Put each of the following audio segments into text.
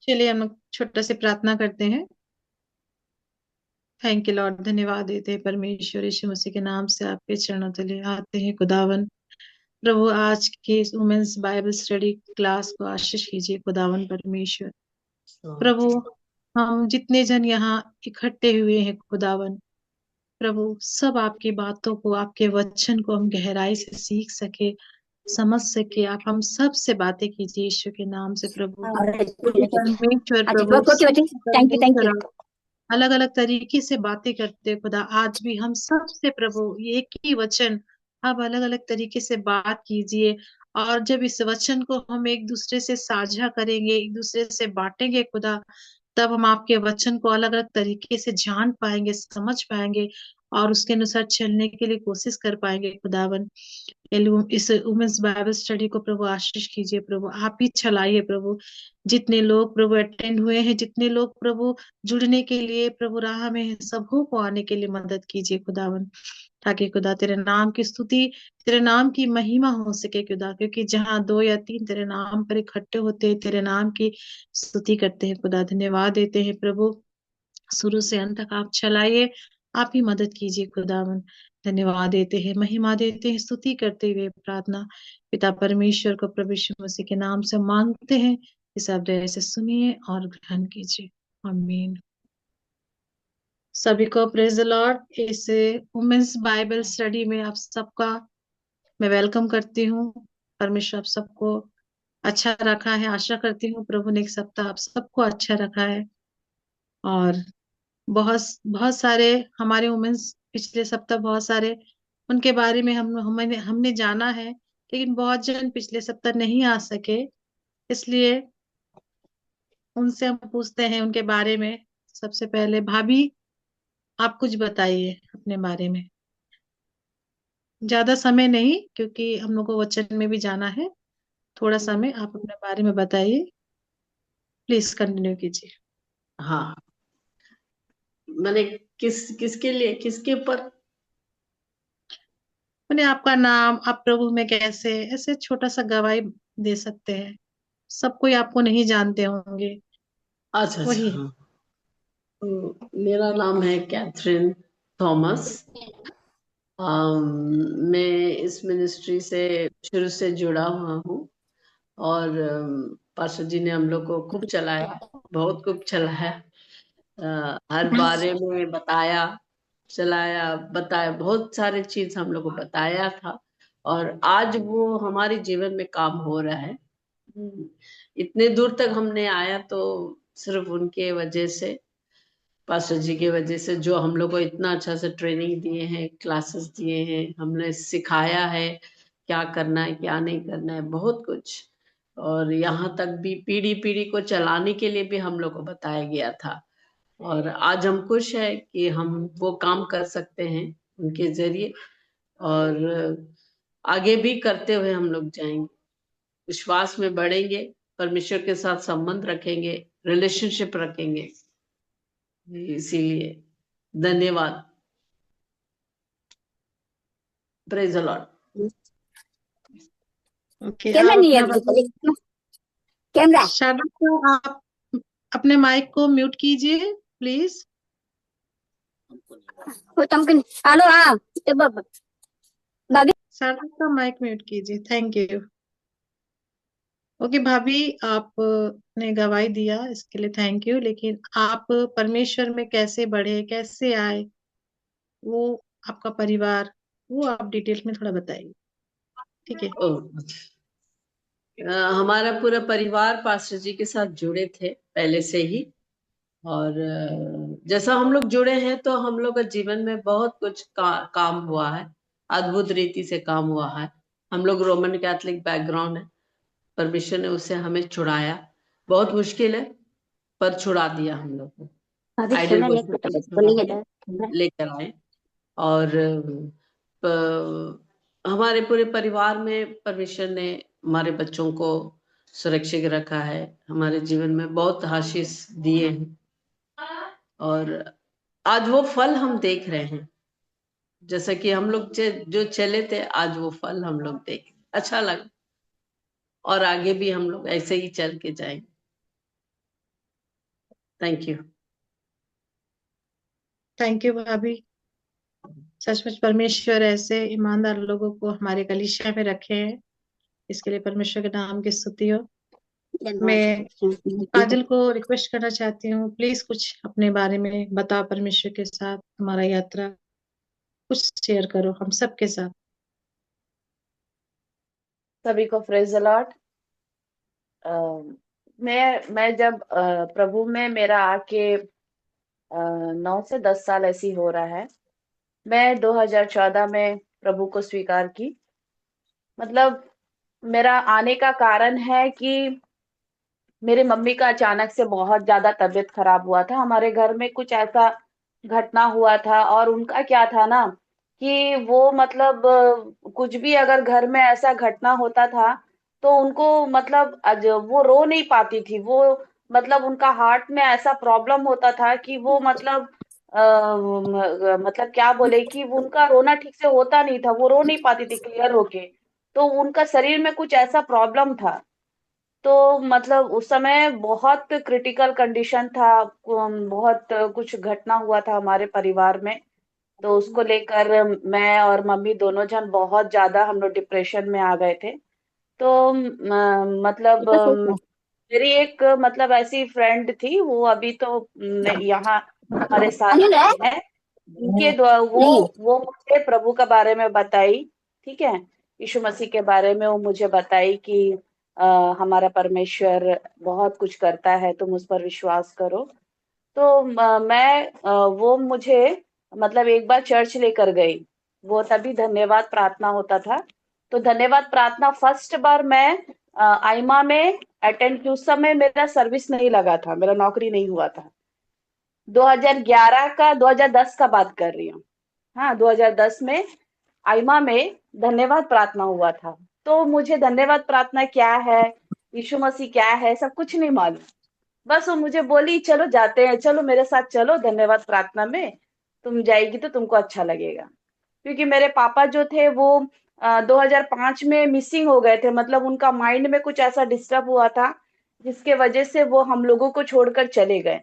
चलिए हम लोग छोटा से प्रार्थना करते हैं। थैंक यू लॉर्ड, धन्यवाद देते हैं परमेश्वर यीशु मसीह के नाम से आपके चरणों तले आते हैं खुदावन। प्रभु आज की इस वुमेन्स बाइबल स्टडी क्लास को आशीष कीजिए खुदावन परमेश्वर। प्रभु हम जितने जन यहाँ इकट्ठे हुए हैं खुदावन, प्रभु सब आपकी बातों को, आपके वचन को हम गहराई से सीख सके, समझ सके। आप हम सब से बातें कीजिए यीशु के नाम से प्रभु। क्योंकि परमेश्वर अच्छा प्रभु ओके सब बेटी, थैंक यू थैंक परमेश्वर यू। अलग अलग तरीके से बातें करते हैं खुदा। आज भी हम सब से प्रभु ये एक ही वचन आप अलग अलग तरीके से बात कीजिए। और जब इस वचन को हम एक दूसरे से साझा करेंगे, एक दूसरे से बांटेंगे खुदा, तब हम आपके वचन को अलग अलग तरीके से जान पाएंगे, समझ पाएंगे और उसके अनुसार चलने के लिए कोशिश कर पाएंगे खुदावन। इस वुमेन्स बाइबल स्टडी को प्रभु आशीष कीजिए प्रभु, आप ही चलाइए प्रभु। जितने लोग प्रभु अटेंड हुए हैं, जितने लोग प्रभु जुड़ने के लिए प्रभु राह में हैं, सबों को आने के लिए मदद कीजिए खुदावन। ताकि खुदा तेरे नाम की स्तुति, तेरे नाम की महिमा हो सके खुदा। क्योंकि जहाँ दो या तीन तेरे नाम पर इकट्ठे होते हैं, तेरे नाम की स्तुति करते हैं खुदा। धन्यवाद देते हैं प्रभु, शुरू से अंत तक आप चलाइए, आप ही मदद कीजिए खुदावन। धन्यवाद देते हैं, महिमा देते हैं, स्तुति करते हुए प्रार्थना पिता परमेश्वर को प्रभु यीशु मसीह के नाम से मांगते हैं। इस आप दया से सुनिए और ग्रहण कीजिए, आमीन। सभी को प्रेज द लॉर्ड। इस वुमेन्स बाइबल स्टडी में आप सबका मैं वेलकम करती हूँ। परमेश्वर आप सबको अच्छा रखा है, आशा करती हूँ प्रभु ने एक सप्ताह आप सबको अच्छा रखा है। और बहुत बहुत सारे हमारे वुमेन्स पिछले सप्ताह बहुत सारे उनके बारे में हमने हमने जाना है, लेकिन बहुत जन पिछले सप्ताह नहीं आ सके। इसलिए उनसे हम पूछते हैं उनके बारे में। सबसे पहले भाभी, आप कुछ बताइए अपने बारे में। ज्यादा समय नहीं, क्योंकि हम लोग को वचन में भी जाना है। थोड़ा समय आप अपने बारे में बताइए, प्लीज कंटिन्यू कीजिए। हाँ, मैंने किसके लिए, किसके ऊपर? मैंने आपका नाम, आप प्रभु में कैसे, ऐसे छोटा सा गवाही दे सकते हैं। सब कोई आपको नहीं जानते होंगे, अच्छा वही अच्छा, है। हाँ। मेरा नाम है कैथरीन थॉमस। मैं इस मिनिस्ट्री से शुरू से जुड़ा हुआ हूँ। और पास्टर जी ने हम लोग को खूब चलाया, बहुत खूब चलाया। हर बारे में बताया, चलाया, बताया, बहुत सारे चीज हम लोग को बताया था। और आज वो हमारे जीवन में काम हो रहा है। इतने दूर तक हमने आया तो सिर्फ उनके वजह से, पास्टर जी की वजह से, जो हम लोग को इतना अच्छा से ट्रेनिंग दिए हैं, क्लासेस दिए हैं, हमने सिखाया है क्या करना है क्या नहीं करना है, बहुत कुछ। और यहाँ तक भी पीढ़ी पीढ़ी को चलाने के लिए भी हम लोग को बताया गया था। और आज हम खुश है कि हम वो काम कर सकते हैं उनके जरिए। और आगे भी करते हुए हम लोग जाएंगे, विश्वास में बढ़ेंगे, परमेश्वर के साथ संबंध रखेंगे, रिलेशनशिप रखेंगे। इसीलिए धन्यवाद। Praise the Lord. Okay, camera आप नहीं है अपना अभी, कैमरा। शादी को आप अपने माइक को म्यूट कीजिए प्लीज। वो तुमको हेलो, हाँ भाभी। शादी का माइक म्यूट कीजिए, थैंक यू। ओके भाभी, आप ने गवाही दिया इसके लिए थैंक यू। लेकिन आप परमेश्वर में कैसे बढ़े, कैसे आए, वो आपका परिवार, वो आप डिटेल में थोड़ा बताइए, ठीक है। हमारा पूरा परिवार पास्टर जी के साथ जुड़े थे पहले से ही। और जैसा हम लोग जुड़े हैं तो हम लोग का जीवन में बहुत कुछ काम हुआ है, अद्भुत रीति से काम हुआ है। हम लोग रोमन कैथोलिक बैकग्राउंड है, परमेश्वर ने उससे हमें छुड़ाया। बहुत मुश्किल है पर छुड़ा दिया हम लोग को, अभी आइडल सुना नहीं वर्शिप तो से छुड़ा बोलिए के था। लेकर आए। और हमारे पूरे परिवार में परमेश्वर ने हमारे बच्चों को सुरक्षित रखा है, हमारे जीवन में बहुत आशीष दिए हैं। और आज वो फल हम देख रहे हैं, जैसा कि हम लोग जो चले थे, आज वो फल हम लोग देख, अच्छा लगा। और आगे भी हम लोग ऐसे ही चल के जाएंगे। Thank you. थैंक यू भाभी। सचमुच परमेश्वर ऐसे ईमानदार लोगों को हमारे कलीसिया में रखे हैं, इसके लिए परमेश्वर के नाम की स्तुति हो। मैं काजल को रिक्वेस्ट करना चाहती हूँ, प्लीज कुछ अपने बारे में बताओ, परमेश्वर के साथ हमारा यात्रा कुछ शेयर करो हम सबके साथ। सभी को प्रेज द लॉर्ड। मैं जब प्रभु में मेरा आके 9 से 10 साल ऐसी हो रहा है। मैं 2014 में प्रभु को स्वीकार की। मतलब मेरा आने का कारण है कि मेरे मम्मी का अचानक से बहुत ज्यादा तबीयत खराब हुआ था। हमारे घर में कुछ ऐसा घटना हुआ था और उनका क्या था ना कि वो मतलब कुछ भी अगर घर में ऐसा घटना होता था तो उनको मतलब वो रो नहीं पाती थी। वो मतलब उनका हार्ट में ऐसा प्रॉब्लम होता था कि वो मतलब मतलब क्या बोले कि वो उनका रोना ठीक से होता नहीं था। वो रो नहीं पाती थी क्लियर होके। तो उनका शरीर में कुछ ऐसा प्रॉब्लम था। तो मतलब उस समय बहुत क्रिटिकल कंडीशन था। बहुत कुछ घटना हुआ था हमारे परिवार में। तो उसको लेकर मैं और मम्मी दोनों जन बहुत ज्यादा हम लोग डिप्रेशन में आ गए थे। तो मतलब मेरी एक मतलब ऐसी फ्रेंड थी, वो अभी तो यहाँ हमारे साथ नहीं है। उनके द्वारा वो मुझे प्रभु के बारे में बताई। ठीक है, यीशु मसीह के बारे में वो मुझे बताई कि हमारा परमेश्वर बहुत कुछ करता है, तुम उस पर विश्वास करो। तो वो मुझे मतलब एक बार चर्च लेकर गई। वो तभी धन्यवाद प्रार्थना होता था। तो धन्यवाद प्रार्थना फर्स्ट बार मैं आइमा में अटेंड की। उस समय मेरा सर्विस नहीं लगा था, मेरा नौकरी नहीं हुआ था। 2010 का बात कर रही हूँ। हाँ, 2010 में आइमा में धन्यवाद प्रार्थना हुआ था। तो मुझे धन्यवाद प्रार्थना क्या है, यीशु मसीह क्या है, सब कुछ नहीं मालूम। बस वो मुझे बोली चलो जाते हैं, चलो मेरे साथ चलो धन्यवाद प्रार्थना में, तुम जाएगी तो तुमको अच्छा लगेगा। क्योंकि मेरे पापा जो थे वो 2005 में मिसिंग हो गए थे। मतलब उनका माइंड में कुछ ऐसा डिस्टर्ब हुआ था जिसके वजह से वो हम लोगों को छोड़कर चले गए।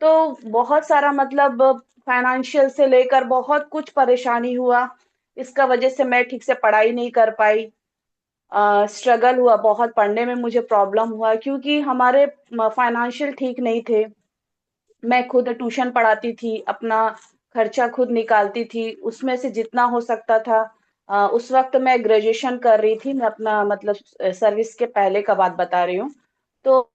तो बहुत सारा मतलब फाइनेंशियल से लेकर बहुत कुछ परेशानी हुआ। इसका वजह से मैं ठीक से पढ़ाई नहीं कर पाई। स्ट्रगल हुआ बहुत, पढ़ने में मुझे प्रॉब्लम हुआ क्योंकि हमारे फाइनेंशियल ठीक नहीं थे। मैं खुद ट्यूशन पढ़ाती थी, अपना खर्चा खुद निकालती थी, उसमें से जितना हो सकता था। उस वक्त मैं ग्रेजुएशन कर रही थी। मैं अपना मतलब सर्विस के पहले का बात बता रही हूँ। तो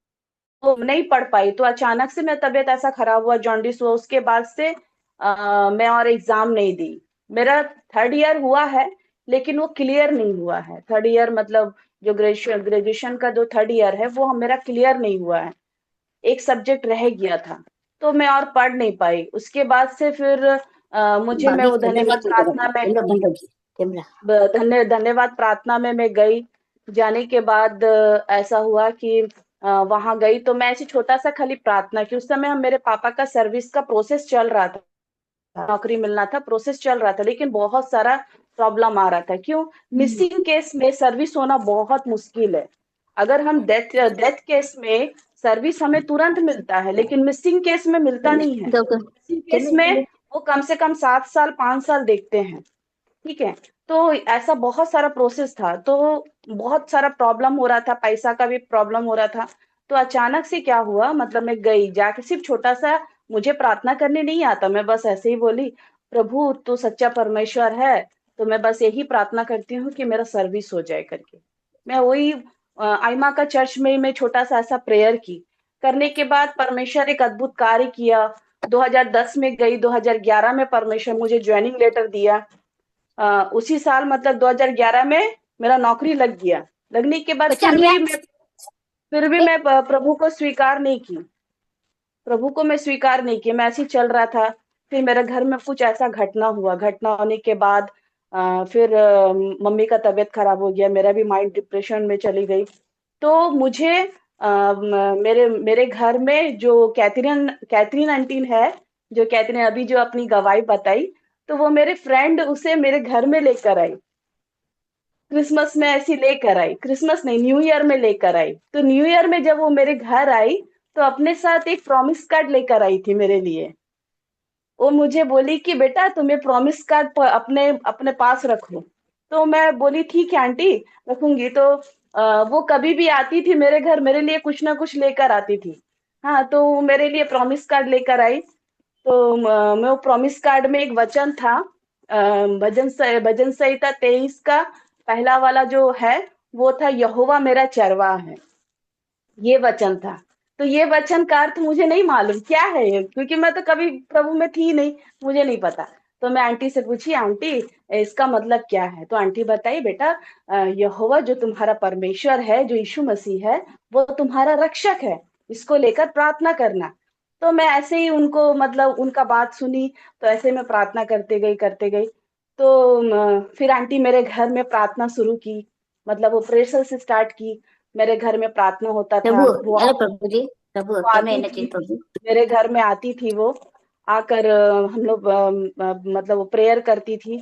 नहीं पढ़ पाई। तो अचानक से मेरा तबीयत ऐसा खराब हुआ, जॉन्डिस हुआ। उसके बाद से मैं और एग्जाम नहीं दी। मेरा थर्ड ईयर हुआ है लेकिन वो क्लियर नहीं हुआ है। थर्ड ईयर मतलब जो ग्रेजुएशन का जो थर्ड ईयर है वो मेरा क्लियर नहीं हुआ है। एक सब्जेक्ट रह गया था तो मैं और पढ़ नहीं पाई। उसके बाद से फिर मुझे मैं वो धन्यवाद प्रार्थना में धन्यवाद प्रार्थना में मैं गई। जाने के बाद ऐसा हुआ कि वहां गई तो मैं ऐसी छोटा सा खाली प्रार्थना की। उस समय हम मेरे पापा का सर्विस का प्रोसेस चल रहा था, नौकरी मिलना था, प्रोसेस चल रहा था, लेकिन बहुत सारा प्रॉब्लम आ रहा था। क्यों? मिसिंग केस में सर्विस होना बहुत मुश्किल है। अगर हम डेथ केस में सर्विस हमें तुरंत मिलता है लेकिन मिसिंग केस में मिलता नहीं है। मिसिंग केस में वो कम से कम 7 साल 5 साल देखते हैं। ठीक है, तो ऐसा बहुत सारा प्रोसेस था। तो बहुत सारा प्रॉब्लम हो रहा था, पैसा का भी प्रॉब्लम हो रहा था। तो अचानक से क्या हुआ, मतलब मैं गई जाके, सिर्फ छोटा सा, मुझे प्रार्थना करने नहीं आता, मैं बस ऐसे ही बोली प्रभु तू सच्चा परमेश्वर है, तो मैं बस यही प्रार्थना करती हूँ कि मेरा सर्विस हो जाए करके। मैं वही आइमा का चर्च में मैं छोटा सा ऐसा प्रेयर की। करने के बाद परमेश्वर एक अद्भुत कार्य किया। 2010 में गई, 2011 में परमेश्वर मुझे ज्वाइनिंग लेटर दिया। उसी साल मतलब 2011 में मेरा नौकरी लग गया। लगने के बाद फिर भी मैं प्रभु को स्वीकार नहीं की। प्रभु को मैं स्वीकार नहीं की, मैं ऐसे ही चल रहा था। फिर मेरे घर में कुछ ऐसा घटना हुआ। घटना होने के बाद फिर मम्मी का तबीयत खराब हो गया, मेरा भी माइंड डिप्रेशन में चली गई। तो मुझे मेरे मेरे घर में जो कैथरीन आंटी है, जो कैथरीन अभी जो अपनी गवाही बताई, तो वो मेरे फ्रेंड उसे मेरे घर में लेकर आई। क्रिसमस में ऐसी लेकर आई, क्रिसमस नहीं न्यू ईयर में लेकर आई। तो न्यू ईयर में जब वो मेरे घर आई तो अपने साथ एक प्रॉमिस कार्ड लेकर आई थी मेरे लिए। वो मुझे बोली कि बेटा तुम्हें प्रॉमिस कार्ड अपने अपने पास रखो। तो मैं बोली ठीक है आंटी, रखूंगी। तो वो कभी भी आती थी मेरे घर, मेरे लिए कुछ ना कुछ लेकर आती थी। हाँ, तो वो मेरे लिए प्रॉमिस कार्ड लेकर आई। तो मैं वो प्रॉमिस कार्ड में एक वचन था, भजन संहिता 23 का पहला वाला जो है, वो था यहोवा मेरा चरवाहा है। ये वचन था। तो ये वचन का अर्थ मुझे नहीं मालूम क्या है ये, क्योंकि मैं तो कभी प्रभु में थी नहीं, मुझे नहीं पता। तो मैं आंटी से पूछी, आंटी इसका मतलब क्या है? तो आंटी बताई, बेटा यहोवा जो तुम्हारा परमेश्वर है, जो यीशु मसीह है, वो तुम्हारा रक्षक है, इसको लेकर प्रार्थना करना। तो मैं ऐसे ही उनको मतलब उनका बात सुनी, तो ऐसे मैं प्रार्थना करते गई। तो फिर आंटी मेरे घर में प्रार्थना शुरू की, मतलब वो प्रेयर से स्टार्ट की। मेरे घर में प्रार्थना होता था, प्रभु, वो हेलो प्रभु जी, प्रभु वो कैमरा आती एना थी, चेंज प्रभु। मेरे घर में आती थी वो, आकर हम लोग मतलब वो प्रेयर करती थी।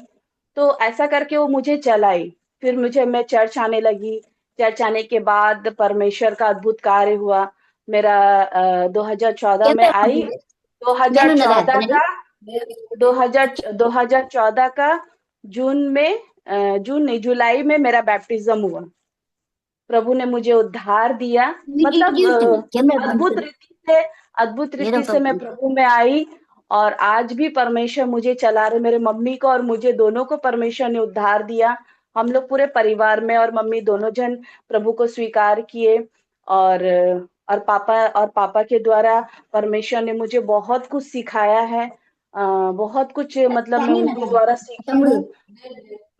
तो ऐसा करके वो मुझे चलाई। फिर मैं चर्च आने लगी। चर्च आने के बाद परमेश्वर का अद्भुत कार्य हुआ। मेरा 2014 में कैमरा आई। जनु नरा 2014 तने का 2014 का जून में जून नहीं, जुलाई में मेरा बैप्टिज्म हुआ। प्रभु ने मुझे उद्धार दिया। मतलब कैमरा बंद अद्भुत कर रीति से अद्भुत ये रहा रीति से मैं प्रभु। प्रभु में आई। और आज भी परमेश्वर मुझे चला रहे, मेरे मम्मी को और मुझे दोनों को परमेश्वर ने उद्धार दिया। हम लोग पूरे परिवार में और मम्मी दोनों जन प्रभु को स्वीकार किए। और पापा के द्वारा परमेश्वर ने मुझे बहुत कुछ सिखाया है। बहुत कुछ मतलब मैं ताने ना उनके द्वारा सीखी तमरे हूँ।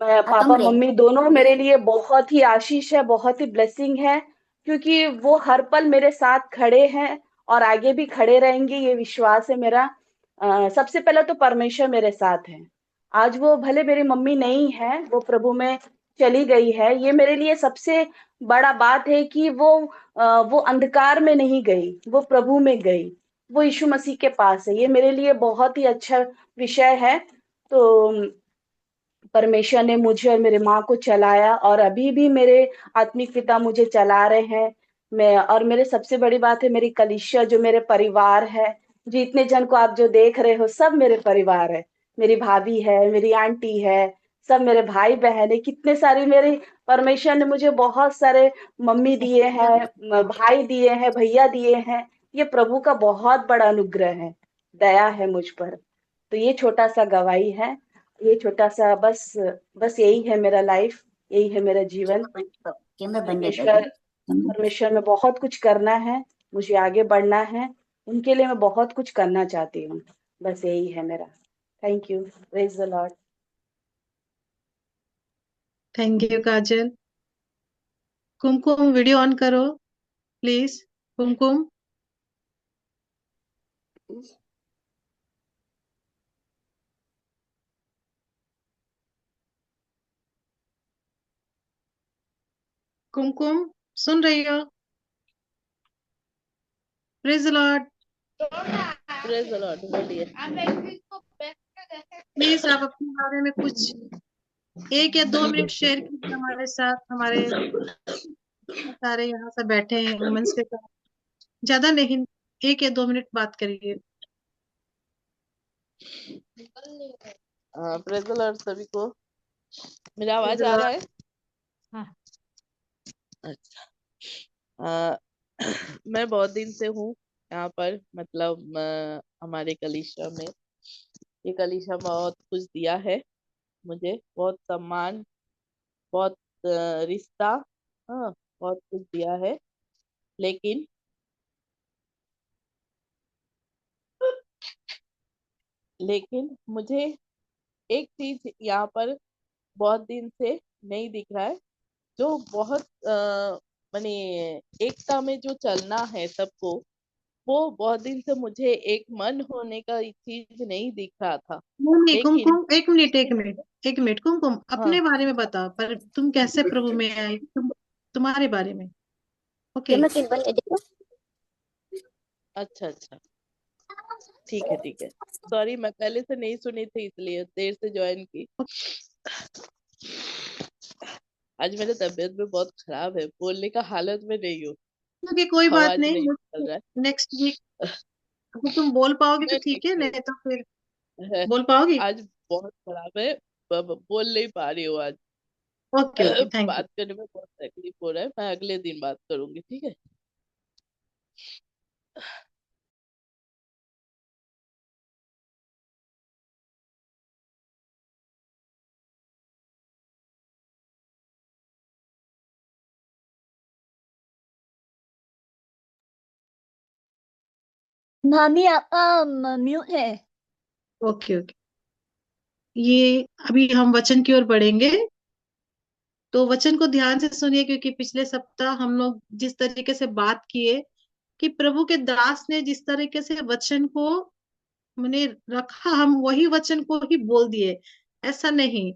पापा तमरे मम्मी दोनों मेरे लिए बहुत ही आशीष है, बहुत ही ब्लेसिंग है, क्योंकि वो हर पल मेरे साथ खड़े हैं और आगे भी खड़े रहेंगे, ये विश्वास है मेरा। सबसे पहले तो परमेश्वर मेरे साथ है। आज वो भले मेरी मम्मी नहीं है, वो प्रभु में चली गई है, ये मेरे लिए सबसे बड़ा बात है कि वो अंधकार में नहीं गई, वो प्रभु में गई, वो यीशु मसीह के पास है। ये मेरे लिए बहुत ही अच्छा विषय है। तो परमेश्वर ने मुझे और मेरे माँ को चलाया और अभी भी मेरे आत्मिक पिता मुझे चला रहे हैं। मैं और मेरे सबसे बड़ी बात है मेरी कलीसिया जो मेरे परिवार है, जितने जन को आप जो देख रहे हो सब मेरे परिवार है। मेरी भाभी है, मेरी आंटी है, सब मेरे भाई बहन है, कितने सारे मेरे परमेश्वर ने मुझे बहुत सारे मम्मी दिए हैं, भाई दिए हैं, भैया दिए हैं। ये प्रभु का बहुत बड़ा अनुग्रह है, दया है मुझ पर। तो ये छोटा सा गवाही है, ये छोटा सा बस यही है मेरा लाइफ, यही है मेरा जीवन। कैमरा बंद है परमेश्वर प्रभु। परमेश्वर में बहुत कुछ करना है, मुझे आगे बढ़ना है, उनके लिए मैं बहुत कुछ करना चाहती हूँ। बस यही है मेरा। Thank you. Praise the Lord. Thank you Kajal. Kumkum video on करो प्लीज। कुमकुम, कुमकुम सुन रही हो? Praise the Lord. Praise the Lord, बोलिए। प्लीज आप अपने बारे में कुछ 1 या 2 मिनट शेयर कीजिए हमारे साथ, हमारे सारे यहाँ से बैठे हैं वुमेन्स के साथ। ज्यादा नहीं, 1 या 2 मिनट बात करिए। प्रेज द लॉर्ड सभी को। मेरा प्रेज आवाज द आ रहा लॉर्ड। है? हाँ, अच्छा। अ, मैं बहुत दिन से हूँ यहाँ पर, मतलब हमारे कलीसिया में। ये कलीसिया बहुत कुछ दिया है मुझे, बहुत सम्मान, बहुत रिश्ता, हाँ, बहुत कुछ दिया है। लेकिन मुझे एक चीज यहाँ पर बहुत दिन से नहीं दिख रहा है, जो बहुत माने एकता में जो चलना है सबको, वो बहुत दिन से मुझे एक मन होने का चीज नहीं दिख रहा था। नहीं लेकिन कुमकुम, 1 मिनट कुमकुम, हाँ, अपने बारे में बताओ, पर तुम कैसे प्रभु में आई, तुम्हारे बारे में। ओके। कैमरा चेंज बंद है देखो। अच्छा अच्छा, ठीक है। सॉरी, मैं पहले से नहीं सुनी थी इसलिए देर से ज्वाइन की। आज मेरी तबीयत भी बहुत खराब है, बोलने का हालत में नहीं हूँ। कि कोई बात आवाज नहीं नहीं, निकल रहा नेक्स्ट वीक अगर तुम बोल पाओगे तो है। ठीक है, नहीं नहीं तो फिर नहीं, बोल पाओगी? आज बहुत खराब है। बोल नहीं पा रही हूँ आज। Okay okay, thank you. बात करने में बहुत तकलीफ हो रहा है। मैं अगले दिन बात करूंगी, ठीक है। मामी आपका म्यूट है। ओके ओके, ये अभी हम वचन की ओर बढ़ेंगे, तो वचन को ध्यान से सुनिए, क्योंकि पिछले सप्ताह हम लोग जिस तरीके से बात किए कि प्रभु के दास ने जिस तरीके से वचन को मैंने रखा, हम वही वचन को ही बोल दिए, ऐसा नहीं।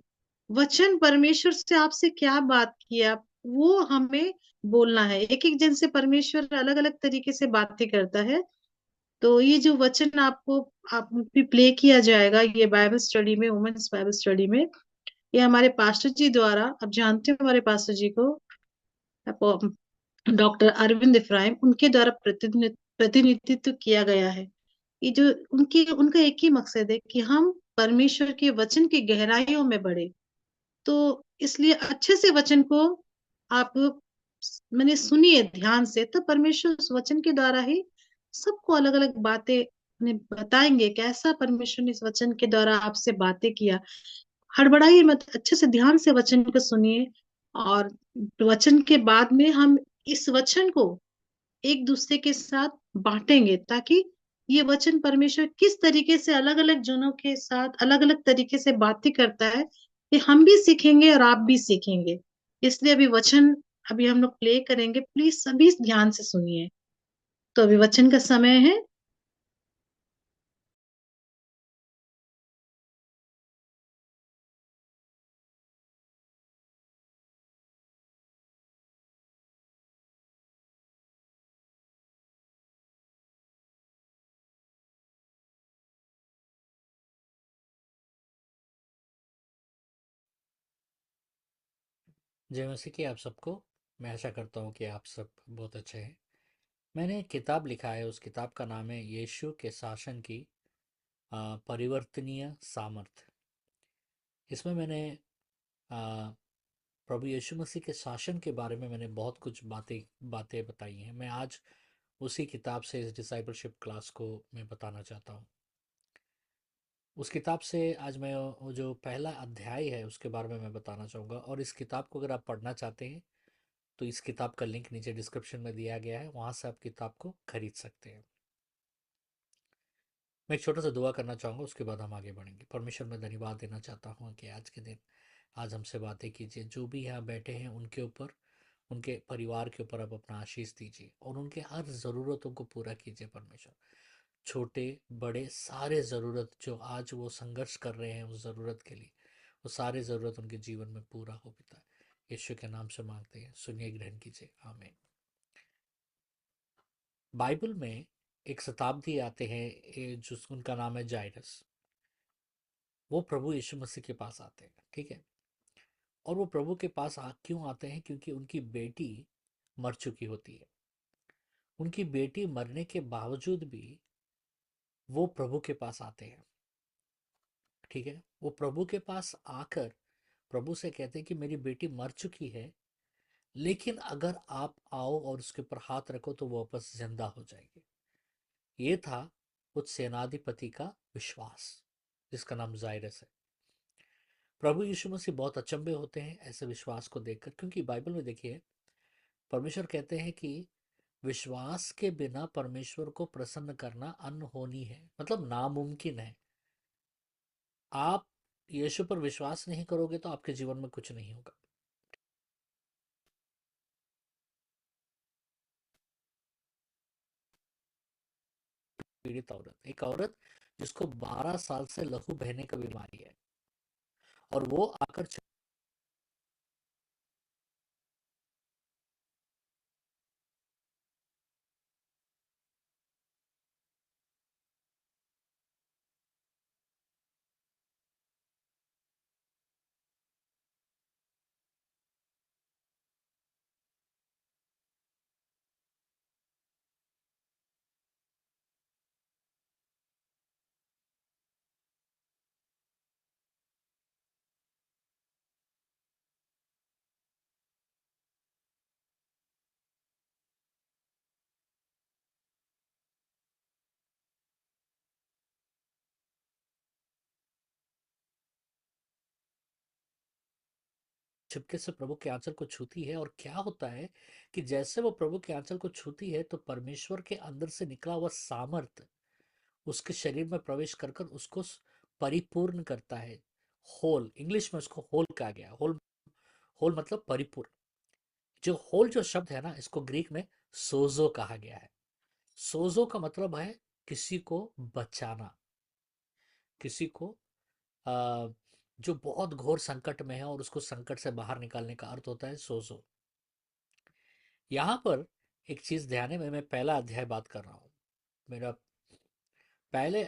वचन परमेश्वर से आपसे क्या बात किया वो हमें बोलना है। एक एक जन से परमेश्वर अलग अलग तरीके से बातें करता है। तो ये जो वचन आपको आप भी प्ले किया जाएगा ये बाइबल स्टडी में, वुमेन्स बाइबल स्टडी में, ये हमारे पास्टर जी द्वारा, आप जानते हो हमारे पास्टर जी को, डॉक्टर अरविंद इफ्राहिम, उनके द्वारा प्रतिनिधित्व किया गया है। ये जो उनकी उनका एक ही मकसद है कि हम परमेश्वर के वचन की गहराइयों में बढ़े। तो इसलिए अच्छे से वचन को आप मैंने सुनिए ध्यान से, तो परमेश्वर उस वचन के द्वारा ही सबको अलग अलग बातें बताएंगे, कैसा परमेश्वर ने इस वचन के द्वारा आपसे बातें किया। हड़बड़ाइए मत, अच्छे से ध्यान से वचन को सुनिए। और वचन के बाद में हम इस वचन को एक दूसरे के साथ बांटेंगे, ताकि ये वचन परमेश्वर किस तरीके से अलग अलग जनों के साथ अलग अलग तरीके से बातें करता है, ये हम भी सीखेंगे और आप भी सीखेंगे। इसलिए अभी वचन अभी हम लोग प्ले करेंगे, प्लीज सभी ध्यान से सुनिए। तो अभी वचन का समय है। जय मसीह की आप सबको। मैं आशा करता हूँ कि आप सब बहुत अच्छे हैं। मैंने एक किताब लिखा है, उस किताब का नाम है यीशु के शासन की परिवर्तनीय सामर्थ। इसमें मैंने आ, प्रभु यीशु मसीह के शासन के बारे में मैंने बहुत कुछ बातें बातें बताई हैं। मैं आज उसी किताब से इस डिसाइपलशिप क्लास को मैं बताना चाहता हूँ। उस किताब से आज मैं वो जो पहला अध्याय है उसके बारे में मैं बताना चाहूँगा। और इस किताब को अगर आप पढ़ना चाहते हैं तो इस किताब का लिंक नीचे डिस्क्रिप्शन में दिया गया है, वहाँ से आप किताब को खरीद सकते हैं। मैं एक छोटा सा दुआ करना चाहूँगा, उसके बाद हम आगे बढ़ेंगे। परमेश्वर मैं धन्यवाद देना चाहता हूँ कि आज के दिन आज हमसे बातें कीजिए। जो भी यहाँ बैठे हैं उनके ऊपर, उनके परिवार के ऊपर आप अपना आशीष दीजिए और उनके हर ज़रूरतों को पूरा कीजिए। परमेश्वर छोटे बड़े सारे ज़रूरत जो आज वो संघर्ष कर रहे हैं उस ज़रूरत के लिए, वो सारे ज़रूरत उनके जीवन में पूरा हो पिता है। यीशु के नाम से मांगते हैं, सुनिए, ग्रहण कीजिए, आमीन। बाइबल में एक शताब्दी आते हैं जो उनका नाम है जायरस। वो प्रभु यीशु मसीह के पास आते हैं, ठीक है। और वो प्रभु के पास क्यों आते हैं? क्योंकि उनकी बेटी मर चुकी होती है। उनकी बेटी मरने के बावजूद भी वो प्रभु के पास आते हैं, ठीक है। वो प्रभु के पास आकर प्रभु से कहते हैं कि मेरी बेटी मर चुकी है, लेकिन अगर आप आओ और उसके ऊपर हाथ रखो तो वो वापस जिंदा हो जाएगी। ये था उस सेनाधिपति का विश्वास, जिसका नाम जायरस है। प्रभु यीशु मसीह बहुत अचंभे होते हैं ऐसे विश्वास को देखकर, क्योंकि बाइबल में देखिए परमेश्वर कहते हैं कि विश्वास के बिना परमेश्वर को प्रसन्न करना अनहोनी है, मतलब नामुमकिन है। आप यीशु पर विश्वास नहीं करोगे तो आपके जीवन में कुछ नहीं होगा। पीड़ित औरत, एक औरत जिसको 12 साल से लहू बहने का बीमारी है, और वो आकर चुपके से प्रभु के आंचल को छूती है, और क्या होता है कि जैसे वो प्रभु के आंचल को छूती है तो परमेश्वर के अंदर से निकला हुआ सामर्थ उसके शरीर में प्रवेश कर कर उसको परिपूर्ण करता है। होल, इंग्लिश में उसको होल कहा गया। होल, होल मतलब परिपूर्ण। जो होल जो शब्द है ना, इसको ग्रीक में सोजो कहा गया है। सोजो का मतलब है किसी को बचाना, किसी को जो बहुत घोर संकट में है और उसको संकट से बाहर निकालने का अर्थ होता है सोजो। यहाँ पर एक चीज ध्यान है, मैं पहला अध्याय बात कर रहा हूँ। मेरा पहले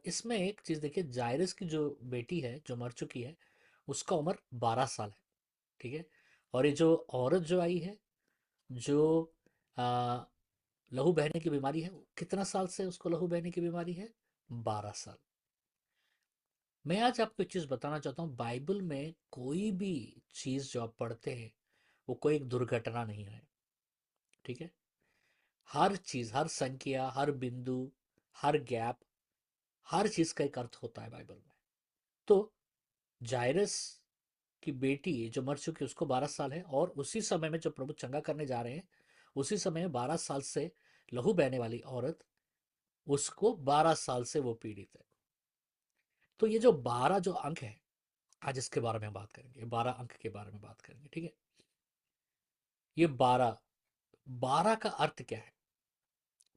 इसमें एक चीज देखिए, जायरस की जो बेटी है जो मर चुकी है उसका उम्र 12 साल है, ठीक है। और ये जो औरत जो आई है, जो आ, लहू बहने की बीमारी है, कितना साल से उसको लहू बहने की बीमारी है? 12 साल। मैं आज आपको एक चीज बताना चाहता हूँ, बाइबल में कोई भी चीज जो आप पढ़ते हैं वो कोई एक दुर्घटना नहीं है, ठीक है। हर चीज, हर संख्या, हर बिंदु, हर गैप, हर चीज का एक अर्थ होता है बाइबल में। तो जायरस की बेटी जो मर चुकी है उसको 12 साल है, और उसी समय में जब प्रभु चंगा करने जा रहे हैं उसी समय में 12 साल से लहू बहने वाली औरत, उसको 12 साल से वो पीड़ित है। तो ये जो 12 जो अंक है, आज इसके बारे में बात करेंगे, 12 अंक के बारे में बात करेंगे, ठीक है। ये 12, 12 का अर्थ क्या है?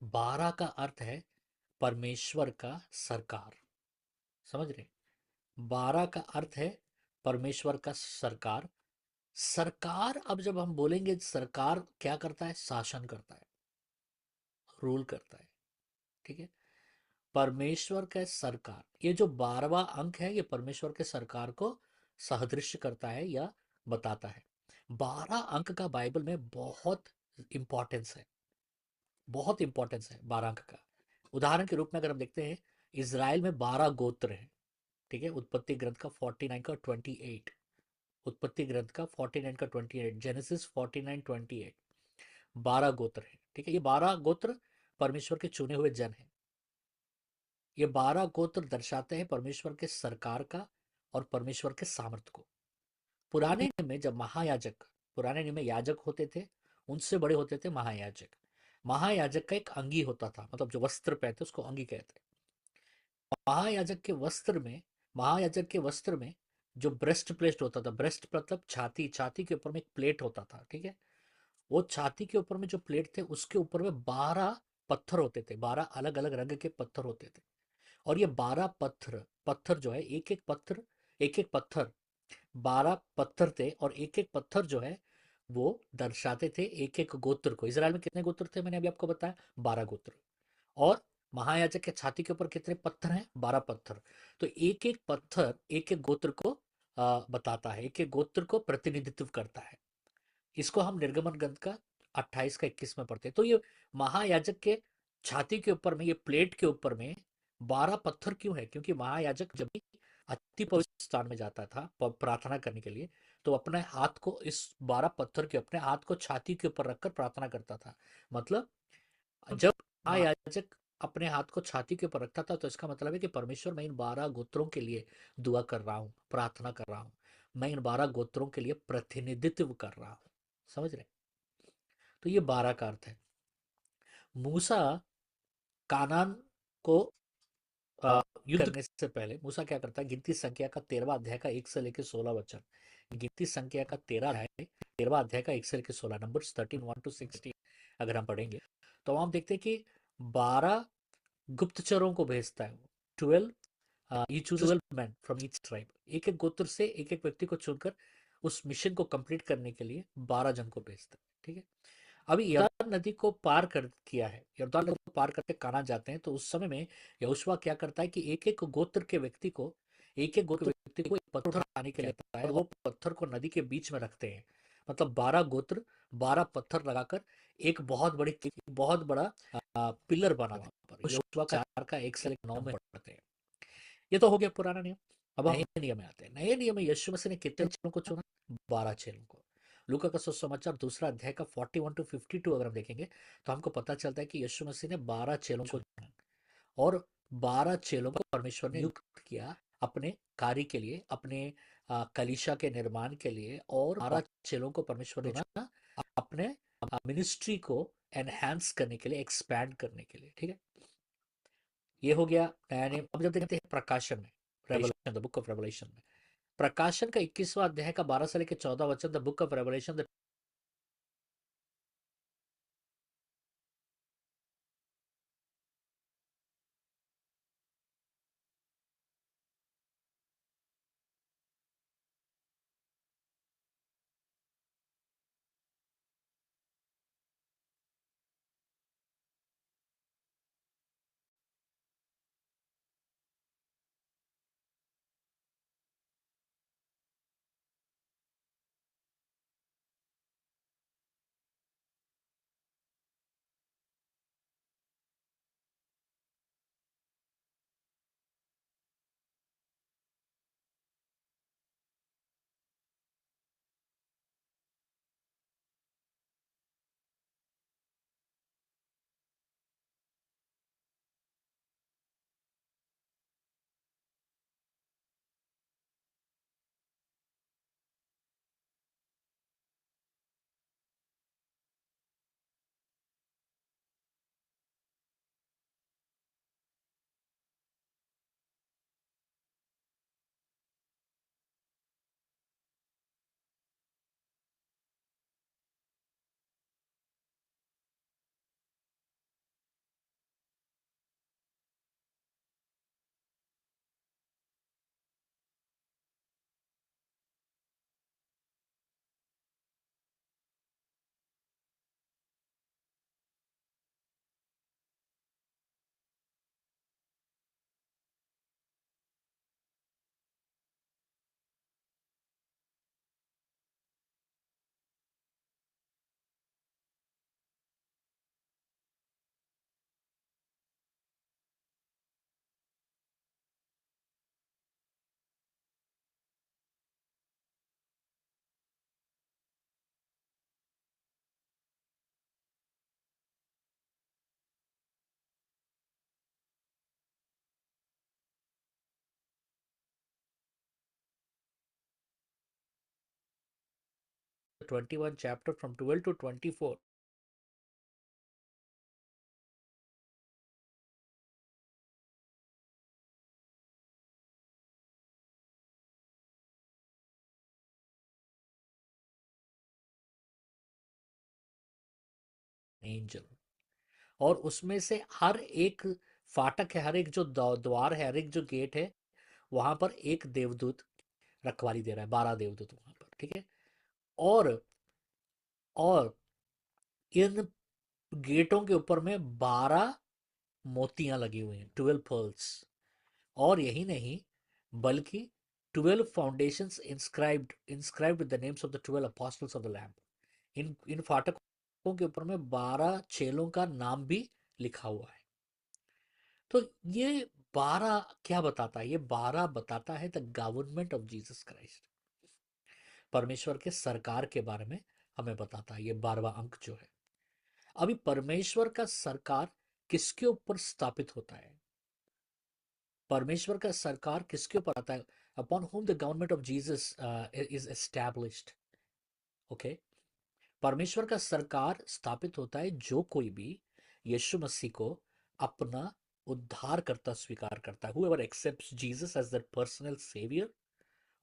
12 का अर्थ है परमेश्वर का सरकार, समझ रहे? 12 का अर्थ है परमेश्वर का सरकार। सरकार, अब जब हम बोलेंगे सरकार क्या करता है? शासन करता है, रूल करता है, ठीक है। परमेश्वर का सरकार, ये जो 12वां अंक है ये परमेश्वर के सरकार को सदृश्य करता है या बताता है। 12 अंक का बाइबल में बहुत इंपॉर्टेंस है, बहुत इंपॉर्टेंस है 12 अंक का। उदाहरण के रूप में अगर हम देखते हैं, इसराइल में 12 गोत्र हैं, ठीक है। उत्पत्ति ग्रंथ का 49 का 28, उत्पत्ति ग्रंथ का 49 का 28, जेनेसिस 49 28, 12 गोत्र है, ठीक है। ये 12 गोत्र परमेश्वर के चुने हुए जन हैं। ये 12 गोत्र दर्शाते हैं परमेश्वर के सरकार का और परमेश्वर के सामर्थ को। पुराने नियम में जब महायाजक, पुराने नियम में याजक होते थे, उनसे बड़े होते थे महायाजक। महायाजक का एक अंगी होता था, मतलब जो वस्त्र पहनते उसको अंगी कहते हैं। महायाजक के वस्त्र में, महायाजक के वस्त्र में जो ब्रेस्ट प्लेट होता था, ब्रेस्ट मतलब छाती, छाती के ऊपर में एक प्लेट होता था, ठीक है। वो छाती के ऊपर में जो प्लेट थे उसके ऊपर में 12 पत्थर होते थे, 12 अलग अलग रंग के पत्थर होते थे। और ये 12 पत्थर, पत्थर जो है, एक एक पत्थर, एक एक पत्थर, 12 पत्थर थे, और एक एक पत्थर जो है वो दर्शाते थे एक एक गोत्र को। इसराइल में कितने गोत्र थे? मैंने अभी आपको बताया 12 गोत्र। और महायाजक के छाती के ऊपर कितने पत्थर हैं? 12 पत्थर। तो एक एक पत्थर एक एक गोत्र को बताता है, एक एक गोत्र को प्रतिनिधित्व करता है। इसको हम निर्गमन ग्रंथ का 28 का 21 में पढ़ते हैं। तो ये महायाजक के छाती के ऊपर में, ये प्लेट के ऊपर में 12 पत्थर क्यों है? क्योंकि महायाजक जब भी अति पवित्र स्थान में जाता था प्रार्थना करने के लिए, तो अपने हाथ को इस 12 पत्थर के, अपने हाथ को छाती के ऊपर रखकर प्रार्थना करता था। मतलब जब महायाजक अपने हाथ को छाती के ऊपर रखता था तो इसका मतलब है कि परमेश्वर, मैं इन 12 गोत्रों के लिए दुआ कर रहा हूँ, प्रार्थना कर रहा हूँ, मैं इन 12 गोत्रों के लिए प्रतिनिधित्व कर रहा हूँ। समझ रहे? तो ये 12 का अर्थ है। मूसा कानान को युद्ध करने से पहले मूसा क्या करता है? गिनती संख्या का 13वां अध्याय का 1 से लेकर 16 वचन, गिनती संख्या का 13वां अध्याय का 1 से लेकर 16, नंबर्स 13 1 to 16 अगर हम पढ़ेंगे तो हम देखते हैं कि 12 गुप्तचरों को भेजता है। 12 ही chooses 12 man from each tribe, एक एक गोत्र से एक एक व्यक्ति को चुनकर उस मिशन को कंप्लीट करने के लिए 12 जन को भेजता है, ठीक है। अभी यरदन नदी को पार कर किया है, यरदन नदी को पार करके कानान जाते हैं, तो उस समय में यहोशुआ क्या करता है कि एक एक गोत्र के व्यक्ति को, एक एक गोत्र के व्यक्ति को एक पत्थर उठाने के लिए कहता है, और वो पत्थर को नदी के बीच में रखते हैं। मतलब 12 गोत्र 12 पत्थर लगाकर एक बहुत बड़ा पिलर बना वहां पर। यहोशुआ का 4 का 1 से 9 में पढ़ते हैं। ये तो हो गया पुराना नियम। अब हम नए नियम में आते हैं। नए नियम में यीशु मसीह ने कितने चेलों को चुना? 12 चेलों को। लूका का सुसमाचार दूसरा अध्याय का 41 to 52 अगर हम देखेंगे तो हमको पता चलता है कि यीशु मसीह ने 12 चेलों को चुना, और 12 चेलों को परमेश्वर ने नियुक्त किया अपने कार्य के लिए, अपने कलीसिया के निर्माण के लिए और 12 चेलों को परमेश्वर ने चुना अपने मिनिस्ट्री को एनहांस करने के लिए, एक्सपैंड करने के लिए। ठीक है, ये हो गया नया नियम। अब जब देखते हैं प्रकाशन में, revelation, the book of revelation में, प्रकाशन का 21वां अध्याय का 12 से लेकर 14 वचन, the book of revelation, 21 chapter from 12 to 24. Angel, और उसमें से हर एक फाटक है, हर एक जो द्वार है, हर एक जो गेट है, वहां पर एक देवदूत रखवाली दे रहा है, 12 देवदूत वहां पर। ठीक है, और और इन गेटों के ऊपर में 12 मोतियां लगी हुई हैं, 12 पर्ल्स। और यही नहीं, बल्कि 12 foundations inscribed inscribed with the names of the 12 apostles of the lamb. इन फाटकों के ऊपर में 12 चेलों का नाम भी लिखा हुआ है। तो ये 12 क्या बताता है? ये 12 बताता है the government of Jesus Christ, परमेश्वर के सरकार के बारे में हमें बताता है ये 12वां अंक जो है। अभी परमेश्वर का सरकार किसके ऊपर स्थापित होता है? परमेश्वर का सरकार किसके ऊपर आता है? Upon whom the government of Jesus is established. Okay, परमेश्वर का सरकार स्थापित होता है जो कोई भी यीशु मसीह को अपना उद्धारकर्ता स्वीकार करता है। whoever accepts Jesus as their personal savior,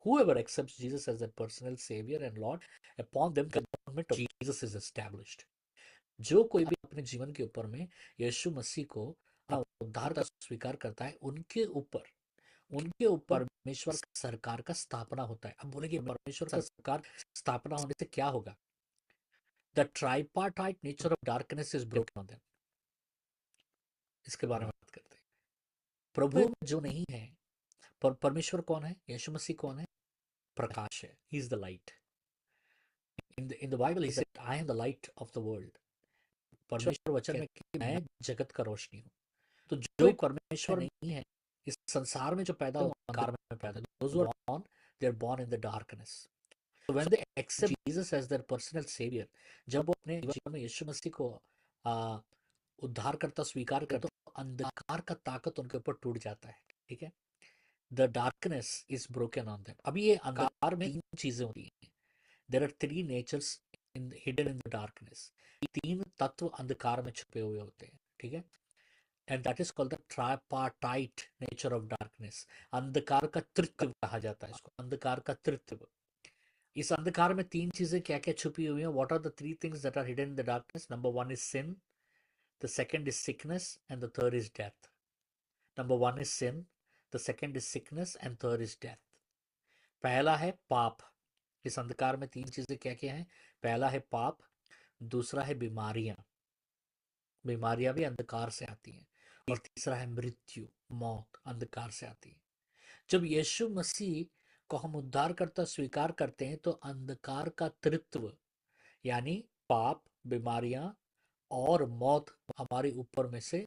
whoever accepts Jesus as their personal savior and Lord, upon them the government of Jesus is established. जो कोई भी अपने जीवन के ऊपर में यीशु मसीह को अपना उद्धारकर्ता स्वीकार करता है, उनके ऊपर परमेश्वर सरकार का स्थापना होता है। अब बोलेंगे परमेश्वर का सरकार स्थापना होने से क्या होगा? The tripartite nature of darkness is broken on them. इसके बारे में बात करते हैं। प्रभु जो नहीं है, परमेश्वर कौन है? यीशु मसीह कौन है? प्रकाश है, he is the light. In the Bible he said I am the light of the world. परमेश्वर वचन में कि मैं जगत का रोशनी हूँ। तो जो परमेश्वर नहीं है, इस संसार में जो पैदा हुआ अंधकार में पैदा, those who are born, they are born in the darkness. So when they accept Jesus as their personal savior, जब वो अपने जीवन में यीशु मसीह को उद्धारकर्ता स्वीकार करते, तो अंधकार का ताकत उनके ऊपर टूट जाता है। ठीक है, the darkness is broken on them. अभी ये अंधकार अंधकार में तीन चीजें होती हैं. There are three natures in hidden in the darkness. तीन तत्व अंधकार में छुपे हुए होते हैं. ठीक है. And that is called the tripartite nature of darkness. अंधकार का तृत्व कहा जाता है इसको. अंधकार का तृत्व. इस अंधकार में तीन चीजें क्या क्या छुपी हुई हैं. What are the three things that are hidden in the darkness? Number one is sin, the second is sickness, and the third is death. Number one is sin, the second is sickness, and third is death. पहला है पाप. इस अंधकार में तीन चीजें क्या क्या हैं? पहला है पाप, दूसरा है बीमारियां. बीमारियां भी अंधकार से आती हैं. और तीसरा है मृत्यु, मौत, अंधकार से आती है. जब यीशु मसीह को हम उद्धारकर्ता स्वीकार करते हैं तो अंधकार का तृत्व यानी पाप, बीमारियां और मौत हमारे ऊपर में से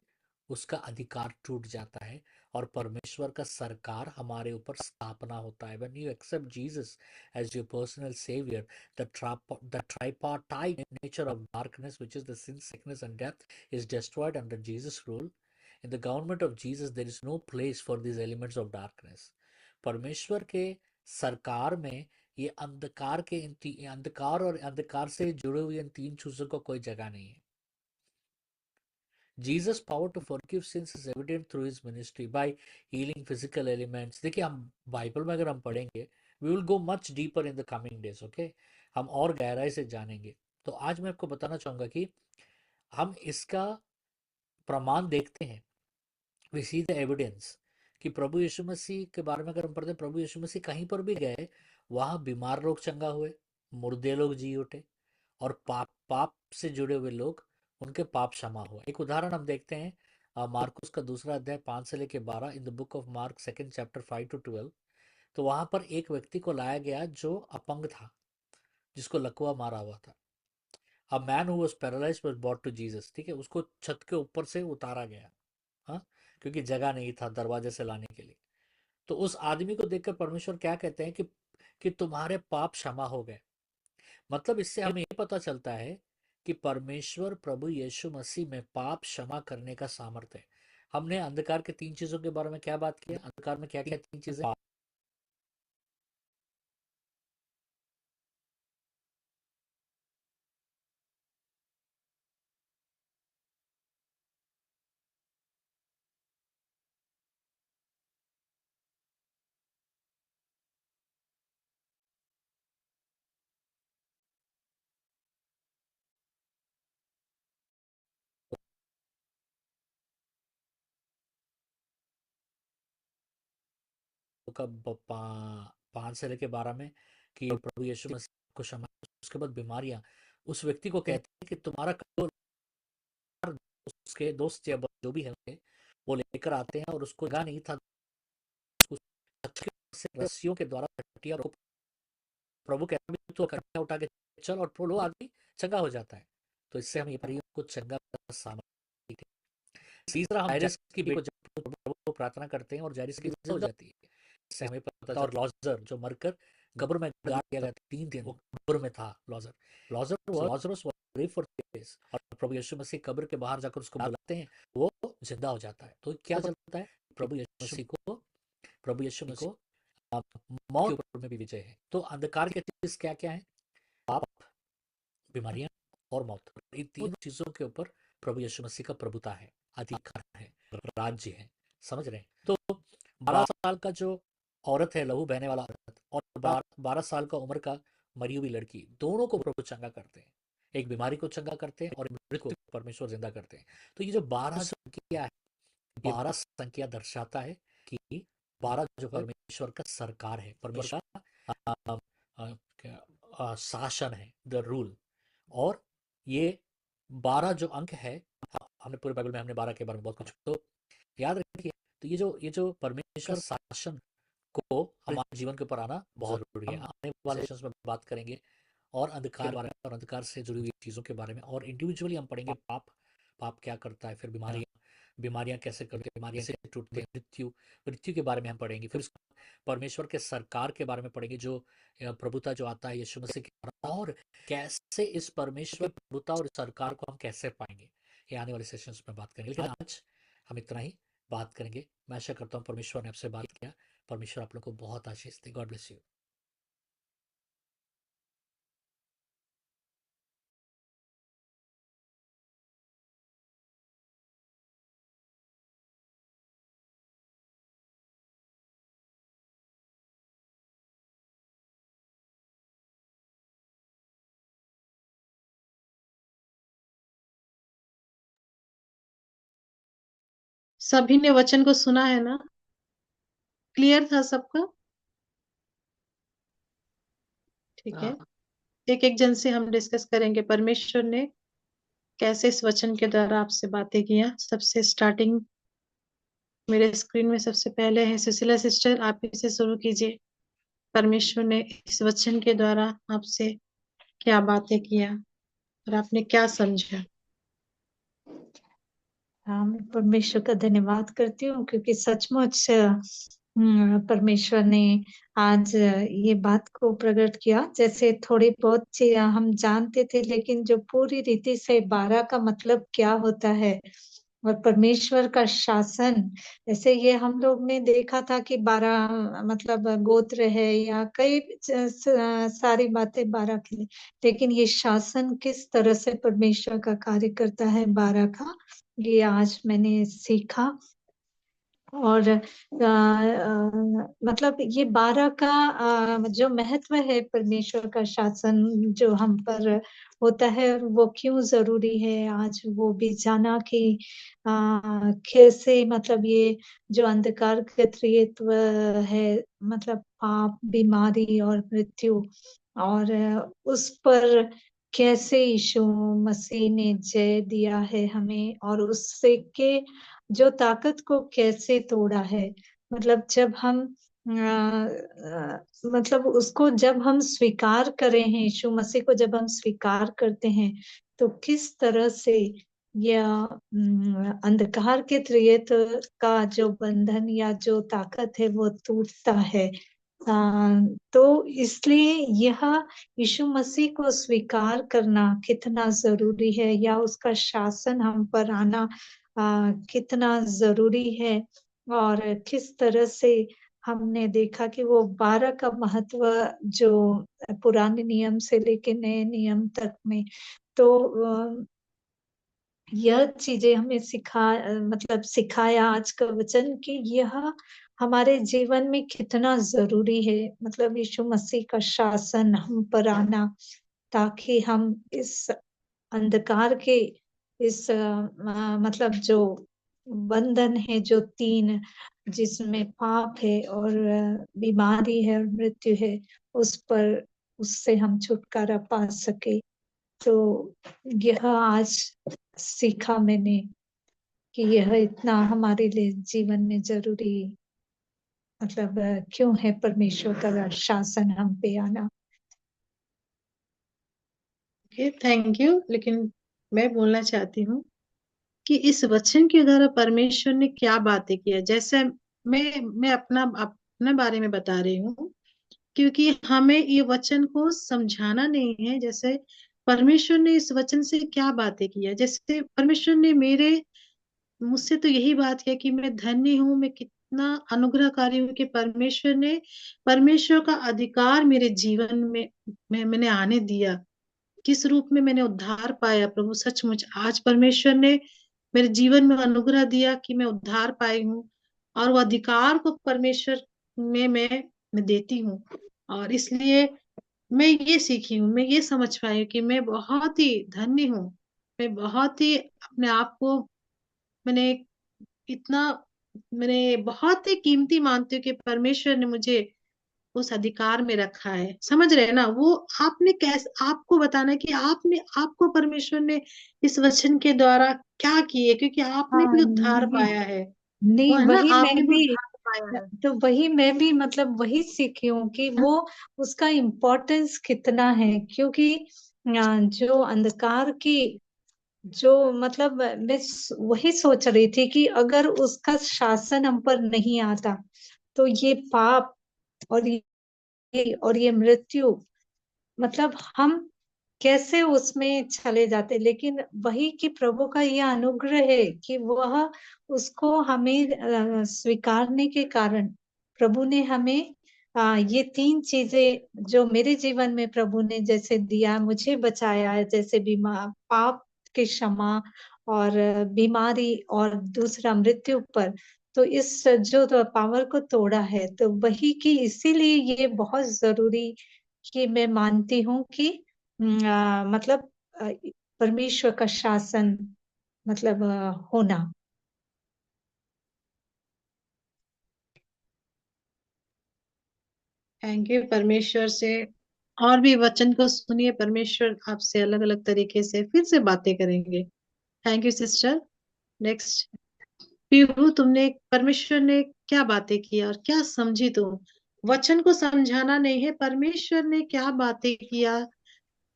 उसका अधिकार टूट जाता है और परमेश्वर का सरकार हमारे ऊपर स्थापना होता है. When you accept Jesus as your personal savior, the tripartite nature of darkness, which is the sin, sickness, and death, is destroyed under Jesus' rule. In the government of Jesus, there is no place for these elements of darkness. परमेश्वर के सरकार में ये अंधकार के अंधकार और अंधकार से जुड़े हुए इन तीन चीजों को कोई जगह नहीं है. Jesus' power to forgive sins is evident through his ministry by healing physical elements. देखिए हम बाइबल में अगर हम पढ़ेंगे we will go much deeper in the coming days. Okay, हम और गहराई से जानेंगे. तो आज मैं आपको बताना चाहूंगा कि हम इसका प्रमाण देखते हैं. we see the evidence कि प्रभु यीशु मसीह के बारे में अगर हम पढ़ते हैं, प्रभु यीशु मसीह कहीं पर भी गए वहां बीमार लोग चंगा हुए, मुर्दे लोग जी उठे और पाप से जुड़े हुए लोग उनके पाप क्षमा हुआ. एक उदाहरण हम देखते हैं मार्कुस का दूसरा अध्याय 5 से लेके 12 in the book of mark second chapter 5 to 12. तो वहां पर एक व्यक्ति को लाया गया जो अपंग था, जिसको लकवा मारा हुआ था. A man who was paralysed was brought to Jesus. ठीक है, उसको छत के ऊपर से उतारा गया. हाँ, क्योंकि जगह नहीं था दरवाजे से लाने के लिए. तो उस आदमी को देखकर परमेश्वर क्या कहते हैं कि तुम्हारे पाप क्षमा हो गए. मतलब इससे हमें ये पता चलता है कि परमेश्वर प्रभु यीशु मसीह में पाप क्षमा करने का सामर्थ्य है. हमने अंधकार के तीन चीजों के बारे में क्या बात की? अंधकार में क्या क्या तीन चीजें? का 5 से लेके 12 में कि प्रभु यीशु मसीह को क्षमा. उसके बाद बीमारियां. उस व्यक्ति को कहते हैं कि तुम्हारा कमजोर, उसके दोस्त या जो भी है वो लेकर आते हैं और उसको जगह नहीं था, से रस्सियों के द्वारा हटिया रोक. प्रभु कहता है तो कट्टा उठा के चल और वो आदमी चंगा हो जाता है. तो इससे हम ये परियों को चंगा सामर्थ्य. तीसरा, हम जायरस की बेटी को जब प्रभु को प्रार्थना करते हैं और जायरस की जिंदा हो जाती है. इससे हमें पता चलता है. और लॉजर जो मरकर कब्र में गाड़ दिया गया 3 दिन वो कब्र में था. लॉजरस फॉर डेज. और प्रभु यीशु मसीह कब्र के बाहर जाकर उसको बुलाते हैं, वो जिंदा हो जाता है. तो क्या चलता है? प्रभु यीशु मसीह को मौत के ऊपर में भी विजय है. तो अंधकार के चीज क्या क्या है? पाप, बीमारियां और मौत. इन तीन चीजों के ऊपर प्रभु यीशु मसीह का प्रभुता है, अधिकार है, राज्य है. समझ रहे हैं? तो 12 साल का जो औरत है, लहू बहने वाला औरत, और 12 साल का उम्र का मरी हुई लड़की, दोनों को प्रभु चंगा करते हैं. एक बीमारी को चंगा करते हैं और मृत को परमेश्वर जिंदा करते हैं. तो ये जो 12 संख्या है, 12 संख्या दर्शाता है कि 12 जो परमेश्वर का सरकार है, परमेश्वर का शासन है, द रूल. और ये 12 जो अंक है, हमने पूरे बाइबल में हमने 12 के बारे में बहुत कुछ तो याद रखिए. तो ये जो परमेश्वर शासन को हमारे जीवन के ऊपर आना बहुत जरूरी है. आने वाले सेशंस में बात करेंगे और अंधकार के बारे में और अंधकार से जुड़ी हुई चीजों के बारे में, और इंडिविजुअली हम पढ़ेंगे पाप क्या करता है, फिर बीमारियां कैसे करते हैं, बीमारियां कैसे टूटते हैं, मृत्यु के बारे में हम पढ़ेंगे. फिर परमेश्वर के सरकार के बारे में पढ़ेंगे, जो प्रभुता जो आता है यीशु मसीह के द्वारा, और कैसे इस परमेश्वर प्रभुता और सरकार को हम कैसे पाएंगे. ये आने वाले सेशंस में बात करेंगे. लेकिन आज हम इतना ही बात करेंगे. मैं आशा करता हूँ परमेश्वर ने आपसे बात किया. परमेश्वर आप लोग को बहुत आशीष दे. God bless you. सभी ने वचन को सुना है ना? क्लियर था सबका? ठीक है। हाँ, एक एक जन से हम डिस्कस करेंगे परमेश्वर ने कैसे इस वचन के द्वारा आपसे बातें किया। सबसे स्टार्टिंग मेरे स्क्रीन में सबसे पहले है सुशीला सिस्टर, आप इसे शुरू कीजिए। परमेश्वर ने इस वचन के द्वारा आपसे क्या बातें किया और आपने क्या समझा? हाँ, मैं परमेश्वर का धन्यवाद करती हूँ क्योंकि सचमुच परमेश्वर ने आज ये बात को प्रकट किया। जैसे थोड़ी बहुत चीज हम जानते थे, लेकिन जो पूरी रीति से 12 का मतलब क्या होता है और परमेश्वर का शासन, जैसे ये हम लोग ने देखा था कि 12 मतलब गोत्र है या कई सारी बातें 12 के लिए, लेकिन ये शासन किस तरह से परमेश्वर का कार्य करता है 12 का, ये आज मैंने सीखा। और मतलब ये 12 का जो महत्व है परमेश्वर का शासन जो हम पर होता है, वो क्यों जरूरी है, आज वो भी जाना कि कैसे मतलब ये जो अंधकार का त्रित्व है, मतलब पाप, बीमारी और मृत्यु, और उस पर कैसे यीशु मसीह ने जय दिया है हमें, और उससे के जो ताकत को कैसे तोड़ा है। मतलब जब हम मतलब उसको जब हम स्वीकार करें हैं, यीशु मसीह को जब हम स्वीकार करते हैं, तो किस तरह से यह अंधकार के त्रित्व का जो बंधन या जो ताकत है वो टूटता है। तो इसलिए यह यीशु मसीह को स्वीकार करना कितना जरूरी है, या उसका शासन हम पर आना कितना जरूरी है। और किस तरह से हमने देखा कि वो 12 का महत्व जो पुराने नियम से लेके नए नियम तक में, तो यह चीजें हमें मतलब सिखाया आज का वचन कि यह हमारे जीवन में कितना जरूरी है। मतलब यीशु मसीह का शासन हम पर आना, ताकि हम इस अंधकार के इस मतलब जो बंधन है, जो 3, जिसमें पाप है और बीमारी है और मृत्यु है, उस पर उससे हम छुटकारा पा सके। तो यह आज सीखा मैंने कि यह इतना हमारे लिए जीवन में जरूरी, मतलब क्यों है परमेश्वर का शासन हम पे आना। Okay, thank you. लेकिन मैं बोलना चाहती हूँ कि इस वचन के द्वारा परमेश्वर ने क्या बातें किया। जैसे मैं अपना अपने बारे में बता रही हूँ, क्योंकि हमें ये वचन को समझाना नहीं है। जैसे परमेश्वर ने इस वचन से क्या बातें किया, जैसे परमेश्वर ने मेरे मुझसे तो यही बात है कि मैं धन्य हूँ, मैं कितना अनुग्रहकारी हूँ कि परमेश्वर का अधिकार मेरे जीवन में मैंने आने दिया। किस रूप में मैंने उद्धार पाया। प्रभु सचमुच आज परमेश्वर ने मेरे जीवन में अनुग्रह दिया कि मैं उद्धार पाई हूँ, और वो अधिकार को परमेश्वर में मैं देती हूँ। और इसलिए मैं ये सीखी हूँ, मैं ये समझ पाई हूँ कि मैं बहुत ही धन्य हूँ। मैं बहुत ही अपने आप को मैंने इतना मैंने बहुत ही कीमती मानती हूँ कि परमेश्वर ने मुझे उस अधिकार में रखा है। समझ रहे हैं ना? वो आपने कैसे, आपको बताना है कि आपको परमेश्वर ने इस वचन के द्वारा क्या किए, क्योंकि आपने हाँ, भी उद्धार नहीं, पाया है। वो नहीं, है ना, वही मैं आपने भी भी, उद्धार पाया है। तो वही मैं भी मतलब वही सीखी हूँ कि वो उसका इम्पोर्टेंस कितना है। क्योंकि जो अंधकार की जो मतलब मैं वही सोच रही थी कि अगर उसका शासन हम पर नहीं आता, तो ये पाप और ये मृत्यु, मतलब हम कैसे उसमें चले जाते। लेकिन वही कि प्रभु का यह अनुग्रह है कि वह उसको हमें स्वीकारने के कारण प्रभु ने हमें ये 3 चीजें जो मेरे जीवन में प्रभु ने जैसे दिया, मुझे बचाया है, जैसे बीमार, पाप की क्षमा, और बीमारी, और दूसरा मृत्यु पर, तो इस जो तो पावर को तोड़ा है। तो वही कि इसीलिए ये बहुत जरूरी कि मैं मानती हूँ कि मतलब परमेश्वर का शासन मतलब होना। थैंक यू परमेश्वर से। और भी वचन को सुनिए, परमेश्वर आपसे अलग अलग तरीके से फिर से बातें करेंगे। Thank you sister. Next Pihu, तुमने परमेश्वर ने क्या बातें की और क्या समझी तुम? वचन को समझाना नहीं है, परमेश्वर ने क्या बातें किया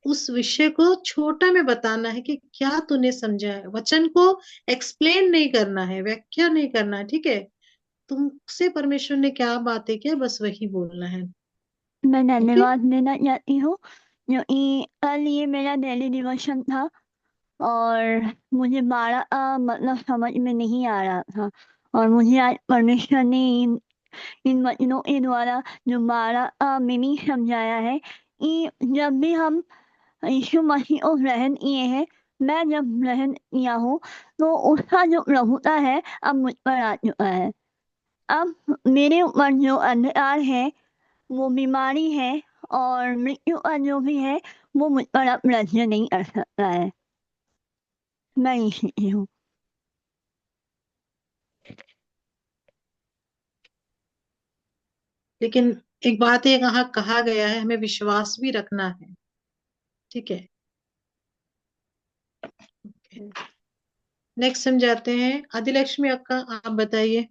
उस विषय को छोटा में बताना है कि क्या तूने समझा है। वचन को एक्सप्लेन नहीं करना है, व्याख्या नहीं करना है, ठीक है। तुमसे परमेश्वर ने क्या बातें किया बस वही बोलना है। मैं ओके। धन्यवाद देना चाहती हूँ क्योंकि कल ये मेरा डेली डिवोशन था और मुझे 12 मतलब समझ में नहीं आ रहा था और मुझे आज परमेश्वर ने इन वचनों के द्वारा जो 12 मिनी समझाया है कि जब भी हम यीशु मसीह को ग्रहण किए हैं, मैं जब ग्रहण किया हूँ तो उसका जो प्रभुता है अब मुझ पर आ चुका है। अब मेरे ऊपर जो अंधकार है, वो बीमारी है और मृत्यु का जो भी है वो मुझ पर अब राज्य नहीं कर सकता है। मैं यही हूँ। लेकिन एक बात है, यहाँ कहा गया है हमें विश्वास भी रखना है, ठीक है। नेक्स्ट हम जाते हैं आदिलक्ष्मी अक्का, आप बताइए।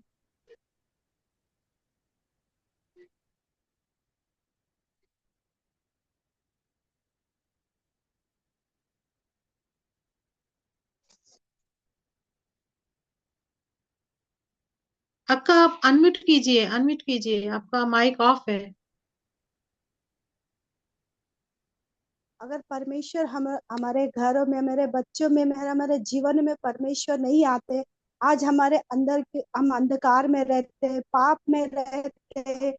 अक्का आप अनम्यूट कीजिए, अनम्यूट कीजिए, आपका माइक ऑफ है। अगर परमेश्वर हम हमारे घरों में, मेरे बच्चों में, हमारे जीवन में परमेश्वर नहीं आते, आज हमारे अंदर के हम अंधकार में रहते हैं, पाप में रहते हैं,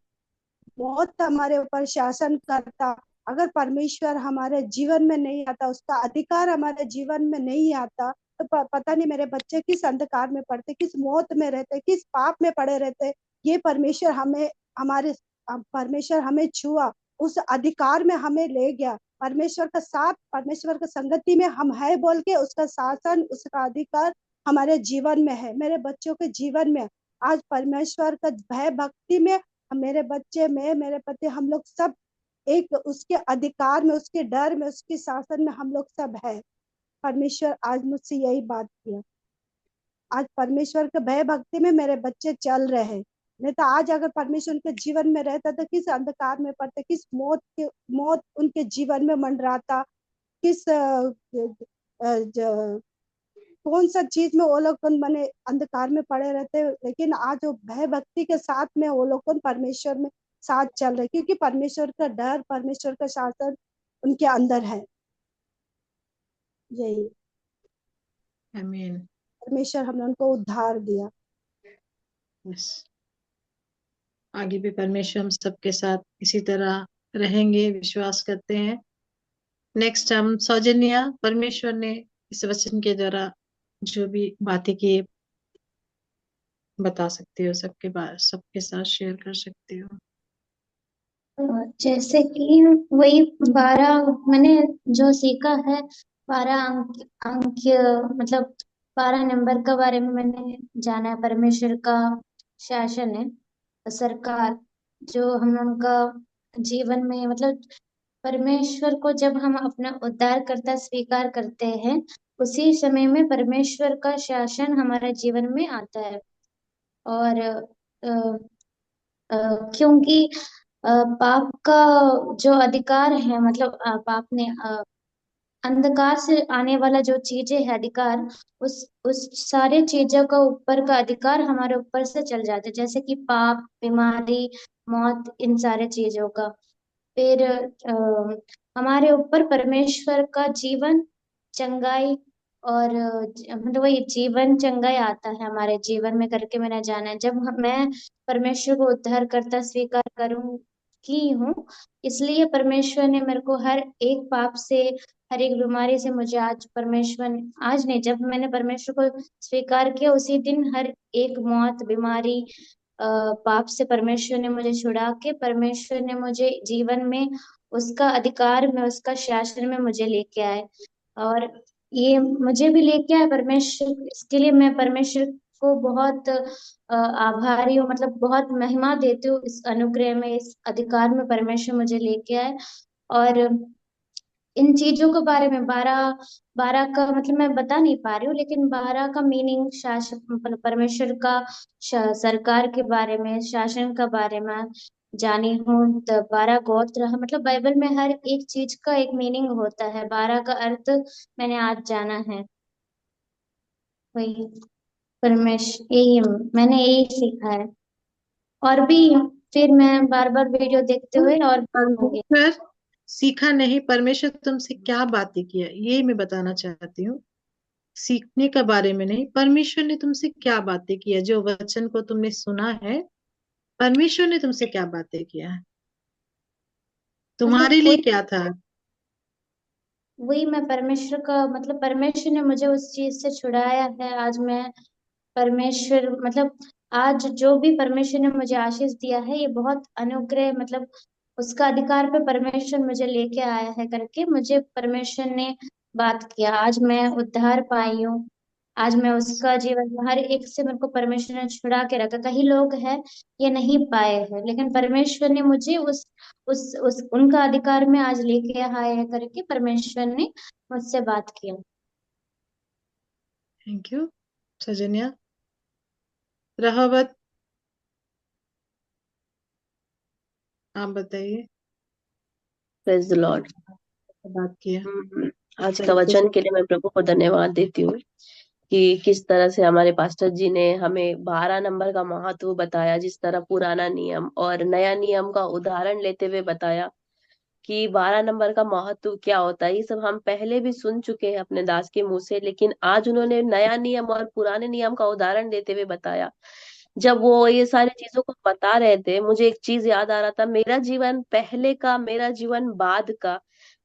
मौत हमारे ऊपर शासन करता। अगर परमेश्वर हमारे जीवन में नहीं आता, उसका अधिकार हमारे जीवन में नहीं आता, तो पता नहीं मेरे बच्चे किस अंधकार में पड़ते, किस मौत में रहते, किस पाप में पड़े रहते। ये परमेश्वर हमें हमारे परमेश्वर हमें छुआ, उस अधिकार में हमें ले गया। परमेश्वर का साथ, परमेश्वर की संगति में हम है बोल के उसका शासन, उसका अधिकार हमारे जीवन में है, मेरे बच्चों के जीवन में। आज परमेश्वर का भय भक्ति में मेरे बच्चे में, मेरे पति, हम लोग सब एक उसके अधिकार में, उसके डर में, उसके शासन में हम लोग सब है। परमेश्वर आज मुझसे यही बात किया। आज परमेश्वर के भय भक्ति में मेरे बच्चे चल रहे हैं। नहीं तो आज अगर परमेश्वर उनके जीवन में रहता तो किस अंधकार में पड़ते, किस मौत उनके जीवन में मंडराता, किस कौन सा चीज में वो लोग बने अंधकार में पड़े रहते। लेकिन आज वो भय भक्ति के साथ में वो लोग परमेश्वर में साथ चल रहे, क्योंकि परमेश्वर का डर, परमेश्वर का शासन उनके अंदर है। यही आमीन। परमेश्वर हमने उनको उद्धार दिया। यस, आगे भी परमेश्वर हम सबके साथ इसी तरह रहेंगे, विश्वास करते हैं। नेक्स्ट हम सौजन्या, परमेश्वर ने इस वचन के द्वारा जो भी बातें की बता सकते हो, सबके बाद सबके साथ शेयर कर सकते हो। जैसे कि वही 12 मैंने जो सीखा है, 12 अंक मतलब 12 नंबर के बारे में मैंने जाना है। परमेश्वर का शासन है, सरकार, जो हम उनका जीवन में मतलब परमेश्वर को जब हम अपना उद्धारकर्ता स्वीकार करते हैं, उसी समय में परमेश्वर का शासन हमारे जीवन में आता है। और क्योंकि पाप का जो अधिकार है, मतलब पाप ने अंधकार से आने वाला जो चीजें है अधिकार, उस सारे चीजों का ऊपर का अधिकार हमारे ऊपर से चल जाते, जैसे कि पाप, बीमारी, मौत, इन सारे चीजों का। फिर हमारे ऊपर परमेश्वर का जीवन, चंगाई और मतलब वही जीवन चंगाई आता है हमारे जीवन में करके मैंने जाना है। जब मैं परमेश्वर को उद्धार करता स्वीकार करूँ की हूँ, इसलिए परमेश्वर ने मेरे को हर एक पाप से, हर एक बीमारी से मुझे आज परमेश्वर ने, आज नहीं, जब मैंने परमेश्वर को स्वीकार किया उसी दिन हर एक मौत, बीमारी, पाप से परमेश्वर ने मुझे छुड़ा के, परमेश्वर ने मुझे जीवन में उसका अधिकार में, उसका शासन में मुझे लेके आए। और ये मुझे भी लेके आए परमेश्वर, इसके लिए मैं परमेश्वर को बहुत आभारी हूँ, मतलब बहुत महिमा देती हूँ इस अनुग्रह में, इस अधिकार में परमेश्वर मुझे लेके आए। और इन चीजों के बारे में 12 का मतलब मैं बता नहीं पा रही हूँ, लेकिन 12 का मीनिंग शासन, मतलब परमेश्वर का सरकार के बारे में, शासन का बारे में जानी हूँ। 12 गोत्र, मतलब बाइबल में हर एक चीज का एक मीनिंग होता है, 12 का अर्थ मैंने आज जाना है। वही परमेश्वर, यही मैंने यही सीखा है। और भी फिर मैं बार बार वीडियो देखते हुए और भी परमेश्वर सीखा नहीं, परमेश्वर तुमसे क्या बातें किया, ये मैं बताना चाहती हूँ। सीखने के बारे में नहीं, परमेश्वर ने तुमसे क्या बातें किया, जो वचन को तुमने सुना है, परमेश्वर ने तुमसे क्या बातें किया है, तुम्हारे मतलब लिए क्या था। वही मैं परमेश्वर का, मतलब परमेश्वर ने मुझे उस चीज से छुड़ाया है। आज मैं परमेश्वर, मतलब आज जो भी परमेश्वर ने मुझे आशीष दिया है, ये बहुत अनुग्रह, मतलब उसका अधिकार पे परमेश्वर मुझे लेके आया है करके मुझे परमेश्वर ने बात किया। आज मैं उद्धार पाई हूँ। आज मैं उसका जीवन में हर एक से, मेरे को परमेश्वर ने छुड़ा के रखा। कई लोग हैं ये नहीं पाए हैं, लेकिन परमेश्वर ने मुझे उस उनका अधिकार में आज लेके आए है करके परमेश्वर ने मुझसे बात किया। थैंक यू सजनिया। रहावत, आप बताइए। Praise the Lord. बात किया आज का वचन के लिए मैं प्रभु को धन्यवाद देती हूँ कि किस तरह से हमारे पास्टर जी ने हमें 12 नंबर का महत्व बताया, जिस तरह पुराना नियम और नया नियम का उदाहरण लेते हुए बताया कि 12 नंबर का महत्व क्या होता है। ये सब हम पहले भी सुन चुके हैं अपने दास के मुंह से, लेकिन आज उन्होंने नया नियम और पुराने नियम का उदाहरण देते हुए बताया। जब वो ये सारी चीजों को बता रहे थे, मुझे एक चीज याद आ रहा था, मेरा जीवन पहले का, मेरा जीवन बाद का।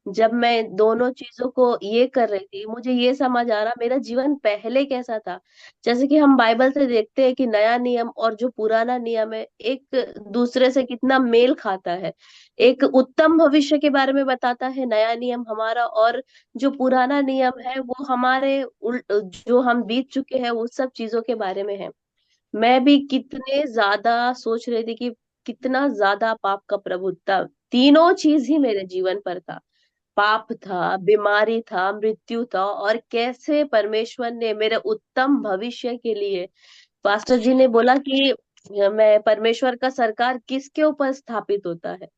जब मैं दोनों चीजों को ये कर रही थी, मुझे ये समझ आ रहा मेरा जीवन पहले कैसा था। जैसे कि हम बाइबल से देखते हैं कि नया नियम और जो पुराना नियम है एक दूसरे से कितना मेल खाता है। एक उत्तम भविष्य के बारे में बताता है नया नियम हमारा, और जो पुराना नियम है वो हमारे जो हम बीत चुके हैं उस सब चीजों के बारे में है। मैं भी कितने ज्यादा सोच रही थी कि कितना ज्यादा पाप का प्रभुत्व, तीनों चीज ही मेरे जीवन पर था। पाप था, बीमारी था, मृत्यु था, और कैसे परमेश्वर ने मेरे उत्तम भविष्य के लिए, पास्टर जी ने बोला कि मैं परमेश्वर का सरकार किसके ऊपर स्थापित होता है,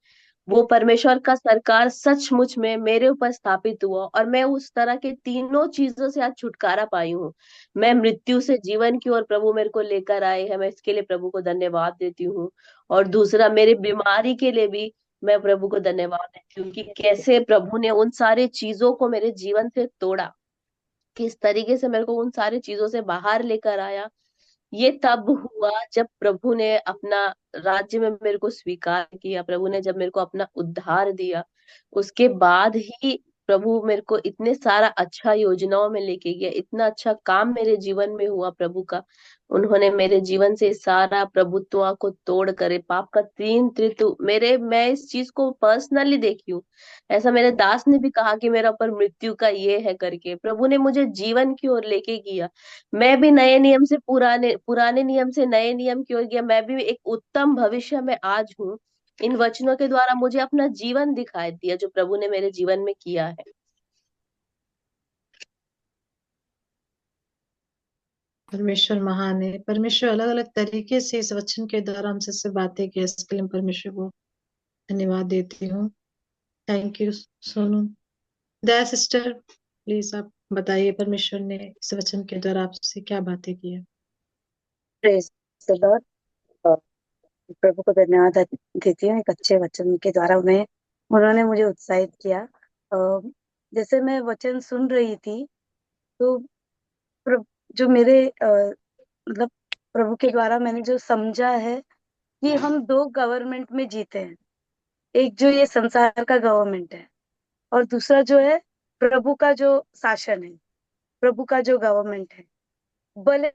वो परमेश्वर का सरकार सचमुच में मेरे ऊपर स्थापित हुआ, और मैं उस तरह के तीनों चीजों से आज छुटकारा पाई हूँ। मैं मृत्यु से जीवन की ओर प्रभु मेरे को लेकर आए हैं, मैं इसके लिए प्रभु को धन्यवाद देती हूँ। और दूसरा, मेरी बीमारी के लिए भी मैं प्रभु को धन्यवाद देती हूँ कि कैसे प्रभु ने उन सारे चीजों को मेरे जीवन से तोड़ा, किस तरीके से मेरे को उन सारी चीजों से बाहर लेकर आया। ये तब हुआ जब प्रभु ने अपना राज्य में मेरे को स्वीकार किया, प्रभु ने जब मेरे को अपना उद्धार दिया, उसके बाद ही प्रभु मेरे को इतने सारा अच्छा योजनाओं में लेके गया, इतना अच्छा काम मेरे जीवन में हुआ प्रभु का। उन्होंने मेरे जीवन से सारा प्रभुत्व को तोड़ करे, पाप का तीन त्रित्व मेरे, मैं इस चीज को पर्सनली देखी हूँ। ऐसा मेरे दास ने भी कहा कि मेरा ऊपर मृत्यु का ये है करके, प्रभु ने मुझे जीवन की ओर लेके गया। मैं भी नए नियम से पुराने, पुराने नियम से नए नियम की ओर गया, मैं भी एक उत्तम भविष्य में आज हूँ। इन वचनों के द्वारा मुझे अपना जीवन दिखाई दिया जो प्रभु ने मेरे जीवन में किया है। परमेश्वर महान है। परमेश्वर अलग अलग तरीके से इस वचन के द्वारा हमसे से बातें की, इसके लिए परमेश्वर को धन्यवाद देती हूँ। Thank you Sonu. Daya sister, please आप बताइए परमेश्वर ने इस वचन के द्वारा आपसे क्या बातें की है। Praise the Lord. प्रभु को धन्यवाद देती हूँ एक अच्छे वचन के द्वारा उन्होंने मुझे उत्साहित किया। जैसे मैं वचन सुन रही थी तो जो मेरे मतलब प्रभु के द्वारा मैंने जो समझा है कि हम दो गवर्नमेंट में जीते हैं। एक जो ये संसार का गवर्नमेंट है, और दूसरा जो है प्रभु का जो शासन है, प्रभु का जो गवर्नमेंट है। भले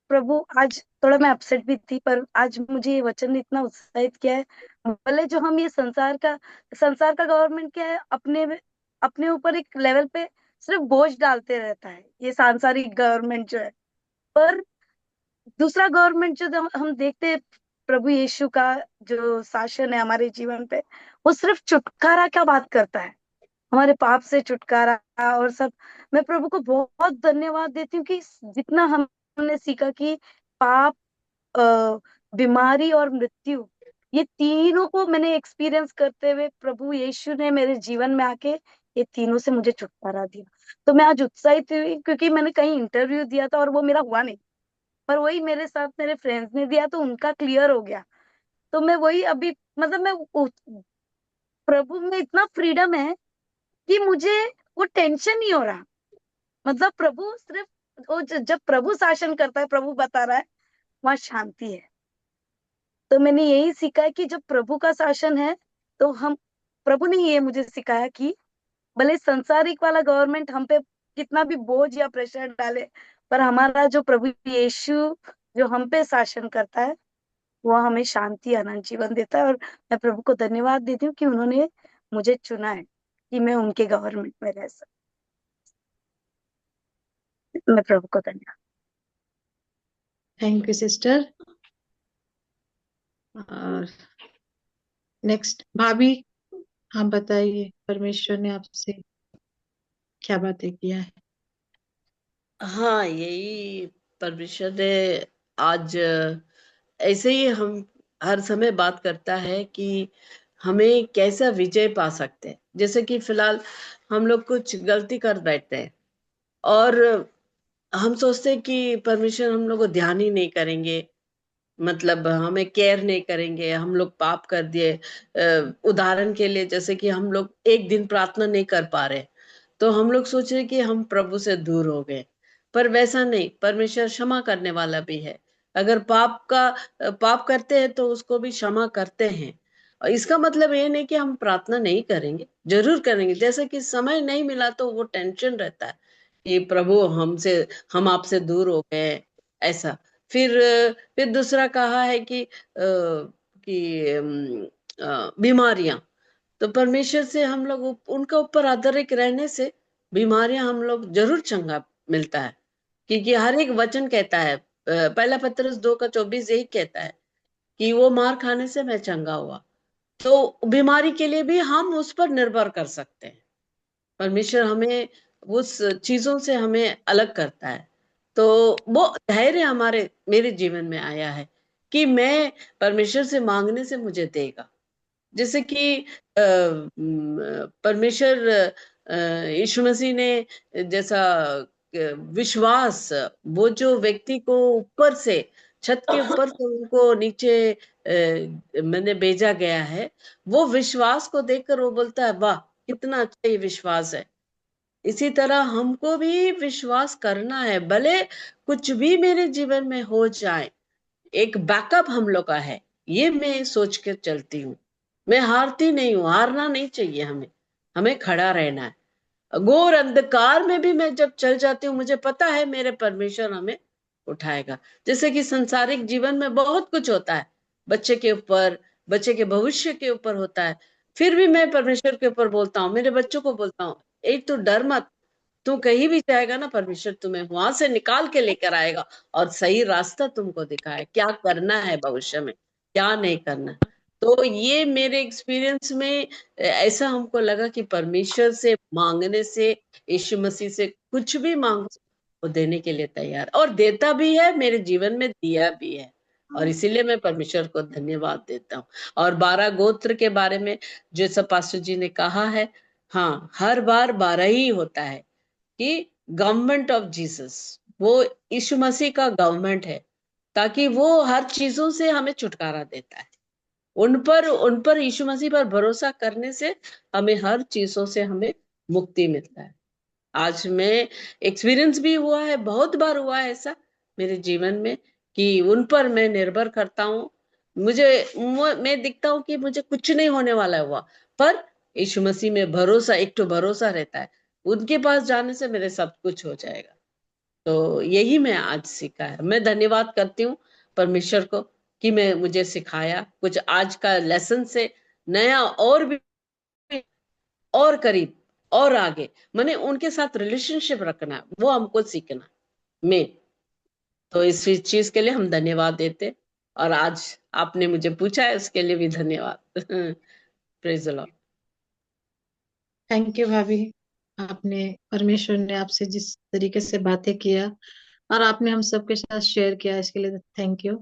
प्रभु, आज थोड़ा मैं अपसेट भी थी, पर आज मुझे ये वचन ने इतना उत्साहित किया है। भले जो हम ये संसार का गवर्नमेंट क्या है, अपने ऊपर एक लेवल पे सिर्फ बोझ डालते रहता है ये सांसारिक गवर्नमेंट जो है। पर दूसरा गवर्नमेंट जो हम देखते हैं, प्रभु यीशु का जो शासन है हमारे जीवन पे, वो सिर्फ छुटकारा का बात करता है, हमारे पाप से छुटकारा और सब। मैं प्रभु को बहुत धन्यवाद देती हूँ कि जितना हमने सीखा कि पाप, अ, बीमारी और मृत्यु, ये तीनों को मैंने एक्सपीरियंस करते हुए प्रभु यीशु ने मेरे जीवन में आके ये तीनों से मुझे छुटकारा दिया। तो मैं आज उत्साहित हुई क्योंकि मैंने कहीं इंटरव्यू दिया था और वो मेरा हुआ नहीं, पर वही मेरे साथ मेरे फ्रेंड्स ने दिया तो उनका क्लियर हो गया। तो मैं वही अभी, मतलब मैं प्रभु में इतना फ्रीडम है कि मुझे वो टेंशन नहीं हो रहा। मतलब प्रभु सिर्फ वो जब प्रभु शासन करता है, प्रभु बता रहा है, वहां शांति है। तो मैंने यही सीखा है कि जब प्रभु का शासन है तो हम, प्रभु ने ये मुझे सिखाया कि भले संसारिक वाला गवर्नमेंट हम पे कितना भी बोझ या प्रेशर डाले, पर हमारा जो प्रभु यीशु जो हम पे शासन करता है, वो हमें शांति अनंत जीवन देता है। और मैं प्रभु को धन्यवाद देती हूँ कि उन्होंने मुझे चुना है कि मैं उनके गवर्नमेंट में रह सकूं। मैं प्रभु को धन्यवाद। Thank you sister. और नेक्स्ट भाभी, आप बताइए परमेश्वर ने आपसे क्या बातें किया है। हाँ, यही परमेश्वर ने आज ऐसे ही हम हर समय बात करता है कि हमें कैसा विजय पा सकते हैं। जैसे कि फिलहाल हम लोग कुछ गलती कर बैठते हैं और हम सोचते हैं कि परमेश्वर हम लोग को ध्यान ही नहीं करेंगे, मतलब हमें केयर नहीं करेंगे, हम लोग पाप कर दिए। उदाहरण के लिए जैसे कि हम लोग एक दिन प्रार्थना नहीं कर पा रहे, तो हम लोग सोच रहे कि हम प्रभु से दूर हो गए, पर वैसा नहीं। परमेश्वर क्षमा करने वाला भी है। अगर पाप करते हैं तो उसको भी क्षमा करते हैं। और इसका मतलब ये नहीं कि हम प्रार्थना नहीं करेंगे, जरूर करेंगे। जैसे कि समय नहीं मिला तो वो टेंशन रहता है कि प्रभु हम आपसे दूर हो गए, ऐसा। फिर दूसरा कहा है कि बीमारियां, तो परमेश्वर से हम लोग उनका ऊपर आधारित रहने से बीमारियां हम लोग जरूर चंगा मिलता है। क्योंकि हर एक वचन कहता है, पहला पत्रस 2:24 यही कहता है कि वो मार खाने से मैं चंगा हुआ। तो बीमारी के लिए भी हम उस पर निर्भर कर सकते हैं। परमेश्वर हमें उस चीजों से हमें अलग करता है। तो वो धैर्य मेरे जीवन में आया है कि मैं परमेश्वर से मांगने से मुझे देगा। जैसे कि परमेश्वर यीशु मसीह ने जैसा विश्वास, वो जो व्यक्ति को ऊपर से, छत के ऊपर से उनको नीचे मैंने भेजा गया है, वो विश्वास को देखकर वो बोलता है, वाह कितना अच्छा ये विश्वास है। इसी तरह हमको भी विश्वास करना है, भले कुछ भी मेरे जीवन में हो जाए, एक बैकअप हम लोग का है, ये मैं सोच के चलती हूँ। मैं हारती नहीं हूँ, हारना नहीं चाहिए हमें खड़ा रहना है। घोर अंधकार में भी मैं जब चल जाती हूँ, मुझे पता है मेरे परमेश्वर हमें उठाएगा। जैसे कि सांसारिक जीवन में बहुत कुछ होता है, बच्चे के ऊपर, बच्चे के भविष्य के ऊपर होता है, फिर भी मैं परमेश्वर के ऊपर बोलता हूँ, मेरे बच्चों को बोलता हूँ, एक तो डर मत, तू कहीं भी जाएगा ना, परमेश्वर तुम्हें वहां से निकाल के लेकर आएगा और सही रास्ता तुमको दिखाए, क्या करना है भविष्य में, क्या नहीं करना। तो ये मेरे एक्सपीरियंस में ऐसा हमको लगा कि परमेश्वर से मांगने से, यीशु मसीह से कुछ भी मांगो वो देने के लिए तैयार, और देता भी है, मेरे जीवन में दिया भी है। और इसीलिए मैं परमेश्वर को धन्यवाद देता हूँ। और 12 गोत्र के बारे में जैसा पास्टर जी ने कहा है, हाँ, हर बार 12 ही होता है कि गवर्नमेंट ऑफ जीसस, वो यीशु मसीह का गवर्नमेंट है, ताकि वो हर चीजों से हमें छुटकारा देता है। उन पर यीशु मसीह पर भरोसा करने से हमें हर चीजों से हमें मुक्ति मिलता है। आज मैं एक्सपीरियंस भी हुआ है, बहुत बार हुआ है ऐसा मेरे जीवन में कि उन पर मैं निर्भर करता हूँ। मैं दिखता हूँ कि मुझे कुछ नहीं होने वाला हुआ, पर यीशु मसीह में भरोसा, एक तो भरोसा रहता है, उनके पास जाने से मेरे सब कुछ हो जाएगा। तो यही मैं आज सीखा है। मैं धन्यवाद करती हूँ परमेश्वर को कि मुझे सिखाया कुछ आज का लेसन से नया, और भी और करीब और आगे, मैंने उनके साथ रिलेशनशिप रखना, वो हमको सीखना। मैं तो इस चीज के लिए हम धन्यवाद देते, और आज आपने मुझे पूछा है उसके लिए भी धन्यवाद। Praise the Lord. Thank you भाभी। आपने, परमेश्वर ने आपसे जिस तरीके से बातें किया और आपने हम सबके साथ शेयर किया, इसके लिए थैंक यू।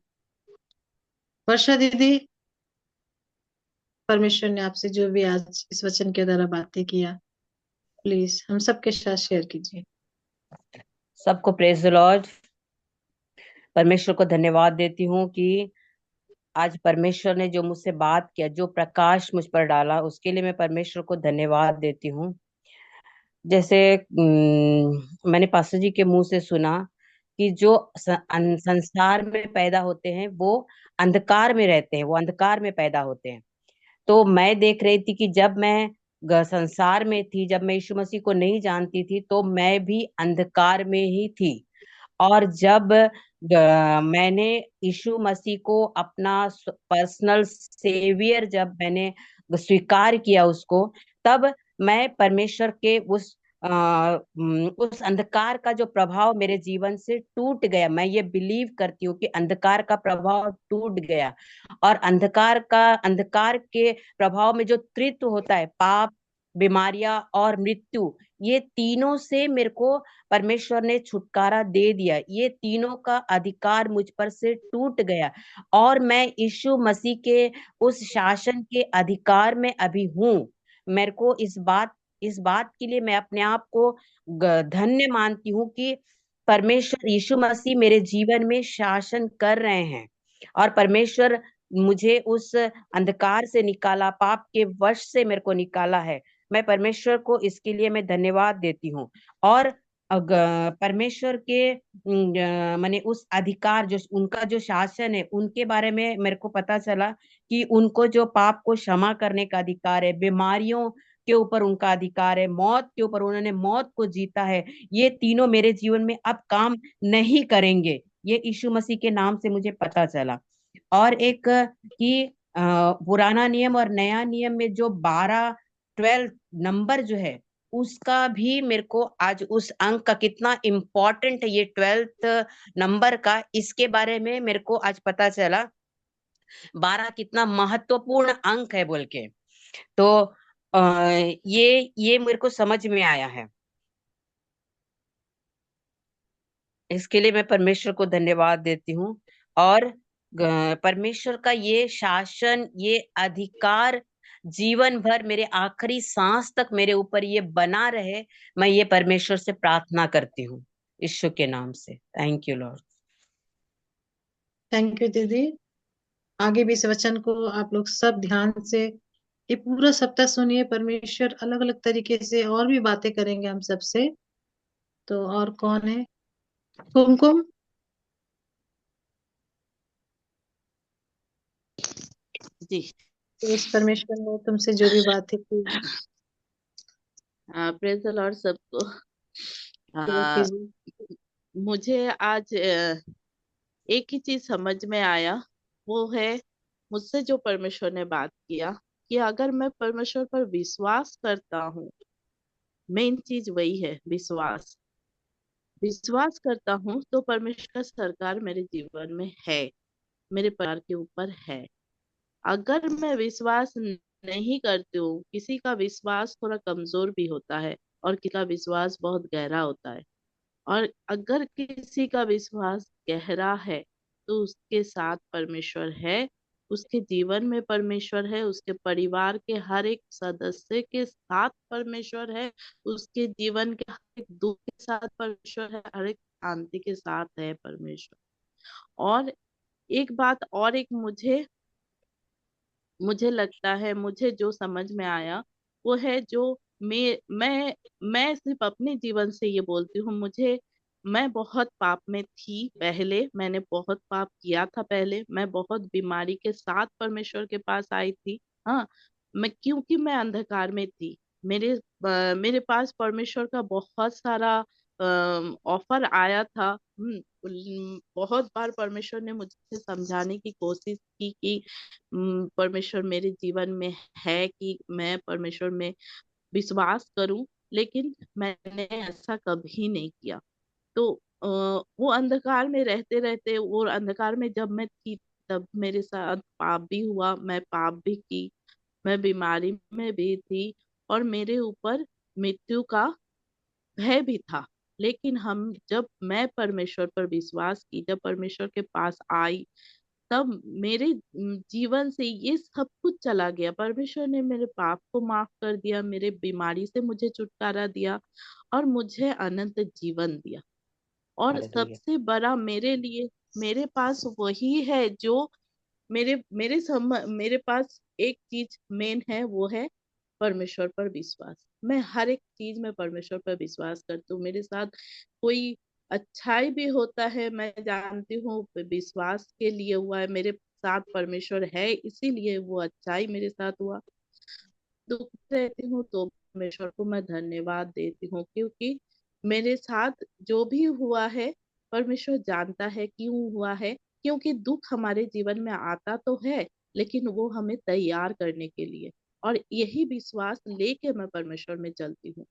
वर्षा दीदी, परमेश्वर ने आपसे जो भी आज इस वचन के द्वारा बातें किया, प्लीज हम सबके साथ शेयर कीजिए। सबको प्रेज द लॉर्ड। परमेश्वर को धन्यवाद देती हूँ कि आज परमेश्वर ने जो मुझसे बात किया, जो प्रकाश मुझ पर डाला, उसके लिए मैं परमेश्वर को धन्यवाद देती हूँ। जैसे मैंने पास्टर जी के मुंह से सुना कि जो संसार में पैदा होते हैं वो अंधकार में रहते हैं, वो अंधकार में पैदा होते हैं। तो मैं देख रही थी कि जब मैं संसार में थी, जब मैं यीशु मसीह को नहीं जानती थी, तो मैं भी अंधकार में ही थी। और जब मैंने यीशु मसीह को अपना पर्सनल सेवियर जब मैंने स्वीकार किया उसको, तब मैं परमेश्वर के उस अंधकार का जो प्रभाव मेरे जीवन से टूट गया। मैं ये बिलीव करती हूँ कि अंधकार का प्रभाव टूट गया। और अंधकार के प्रभाव में जो तृत्व होता है, पाप, बीमारियां और मृत्यु, ये तीनों से मेरे को परमेश्वर ने छुटकारा दे दिया। ये तीनों का अधिकार मुझ पर से टूट गया और मैं यीशु मसीह के उस शासन के अधिकार में अभी हूँ। मेरे को इस बात के लिए मैं अपने आप को धन्य मानती हूँ कि परमेश्वर यीशु मसीह मेरे जीवन में शासन कर रहे हैं और परमेश्वर मुझे उस अंधकार से निकाला, पाप के वश से मेरे को निकाला है। मैं परमेश्वर को इसके लिए मैं धन्यवाद देती हूँ। और परमेश्वर के माने उस अधिकार, जो उनका जो शासन है, उनके बारे में मेरे को पता चला कि उनको जो पाप को क्षमा करने का अधिकार है, बीमारियों के ऊपर उनका अधिकार है, मौत के ऊपर उन्होंने मौत को जीता है। ये तीनों मेरे जीवन में अब काम नहीं करेंगे, ये यीशु मसीह के नाम से मुझे पता चला। और एक कि पुराना नियम और नया नियम में जो 12 नंबर जो है, उसका भी मेरे को आज उस अंक का कितना इम्पोर्टेंट है, ये 12 नंबर का, इसके बारे में मेरे को आज पता चला 12 कितना महत्वपूर्ण अंक है बोल के। तो ये मेरे को समझ में आया है। इसके लिए मैं परमेश्वर को धन्यवाद देती हूँ। और परमेश्वर का ये शासन, ये अधिकार जीवन भर, मेरे आखिरी सांस तक मेरे ऊपर ये बना रहे, मैं ये परमेश्वर से प्रार्थना करती हूँ यीशु के नाम से। Thank you Lord. Thank you दीदी। आगे भी इस वचन को आप लोग सब ध्यान से ये पूरा सप्ताह सुनिए। परमेश्वर अलग अलग तरीके से और भी बातें करेंगे हम सबसे। तो और कौन है? कुमकुम। जी। तो इस परमेश्वर ने तुमसे जो भी बातें की, प्रेज द लॉर्ड सबको। शेयर कीजिए। मुझे आज एक ही चीज समझ में आया, वो है मुझसे जो परमेश्वर ने बात किया कि अगर मैं परमेश्वर पर विश्वास करता हूँ, मेन चीज वही है, विश्वास करता हूँ, तो परमेश्वर का सरकार मेरे जीवन में है, मेरे परिवार के ऊपर है। अगर मैं विश्वास नहीं करती हूँ, किसी का विश्वास थोड़ा कमजोर भी होता है और किसी का विश्वास बहुत गहरा होता है, और अगर किसी का विश्वास गहरा है तो उसके साथ परमेश्वर है, उसके जीवन में परमेश्वर है, उसके परिवार के हर एक सदस्य के साथ परमेश्वर है, उसके जीवन के हर एक दुख के साथ परमेश्वर है, हर एक शांति के साथ है परमेश्वर। और एक बात और, एक मुझे लगता है, मुझे जो समझ में आया वो है, जो मैं सिर्फ अपने जीवन से ये बोलती हूँ, मैं बहुत पाप में थी पहले, मैंने बहुत पाप किया था पहले, मैं बहुत बीमारी के साथ परमेश्वर के पास आई थी। हाँ, क्योंकि मैं अंधकार में थी, मेरे पास परमेश्वर का बहुत सारा ऑफर आया था। बहुत बार परमेश्वर ने मुझे समझाने की कोशिश की कि परमेश्वर मेरे जीवन में है, कि मैं परमेश्वर में विश्वास करूं, लेकिन मैंने ऐसा कभी नहीं किया। तो वो अंधकार में रहते रहते, वो अंधकार में जब मैं थी तब मेरे साथ पाप भी हुआ, मैं पाप भी की, मैं बीमारी में भी थी और मेरे ऊपर मृत्यु का भय भी था। लेकिन मैं परमेश्वर पर विश्वास की, जब परमेश्वर के पास आई, तब मेरे जीवन से ये सब कुछ चला गया। परमेश्वर ने मेरे पाप को माफ कर दिया, मेरे बीमारी से मुझे छुटकारा दिया और मुझे अनंत जीवन दिया। और हालेलुया। सबसे बड़ा मेरे लिए, मेरे पास वही है जो मेरे पास एक चीज मेन है, वो है परमेश्वर पर विश्वास। मैं हर एक चीज में परमेश्वर पर विश्वास करती हूँ। मेरे साथ कोई अच्छाई भी होता है, मैं जानती हूँ विश्वास के लिए हुआ है, मेरे साथ परमेश्वर है इसीलिए वो अच्छाई मेरे साथ हुआ। दुख रहती हूँ तो परमेश्वर को मैं धन्यवाद देती हूँ, क्योंकि मेरे साथ जो भी हुआ है परमेश्वर जानता है क्यों हुआ है। क्योंकि दुख हमारे जीवन में आता तो है, लेकिन वो हमें तैयार करने के लिए। और यही विश्वास लेके मैं परमेश्वर में चलती हूँ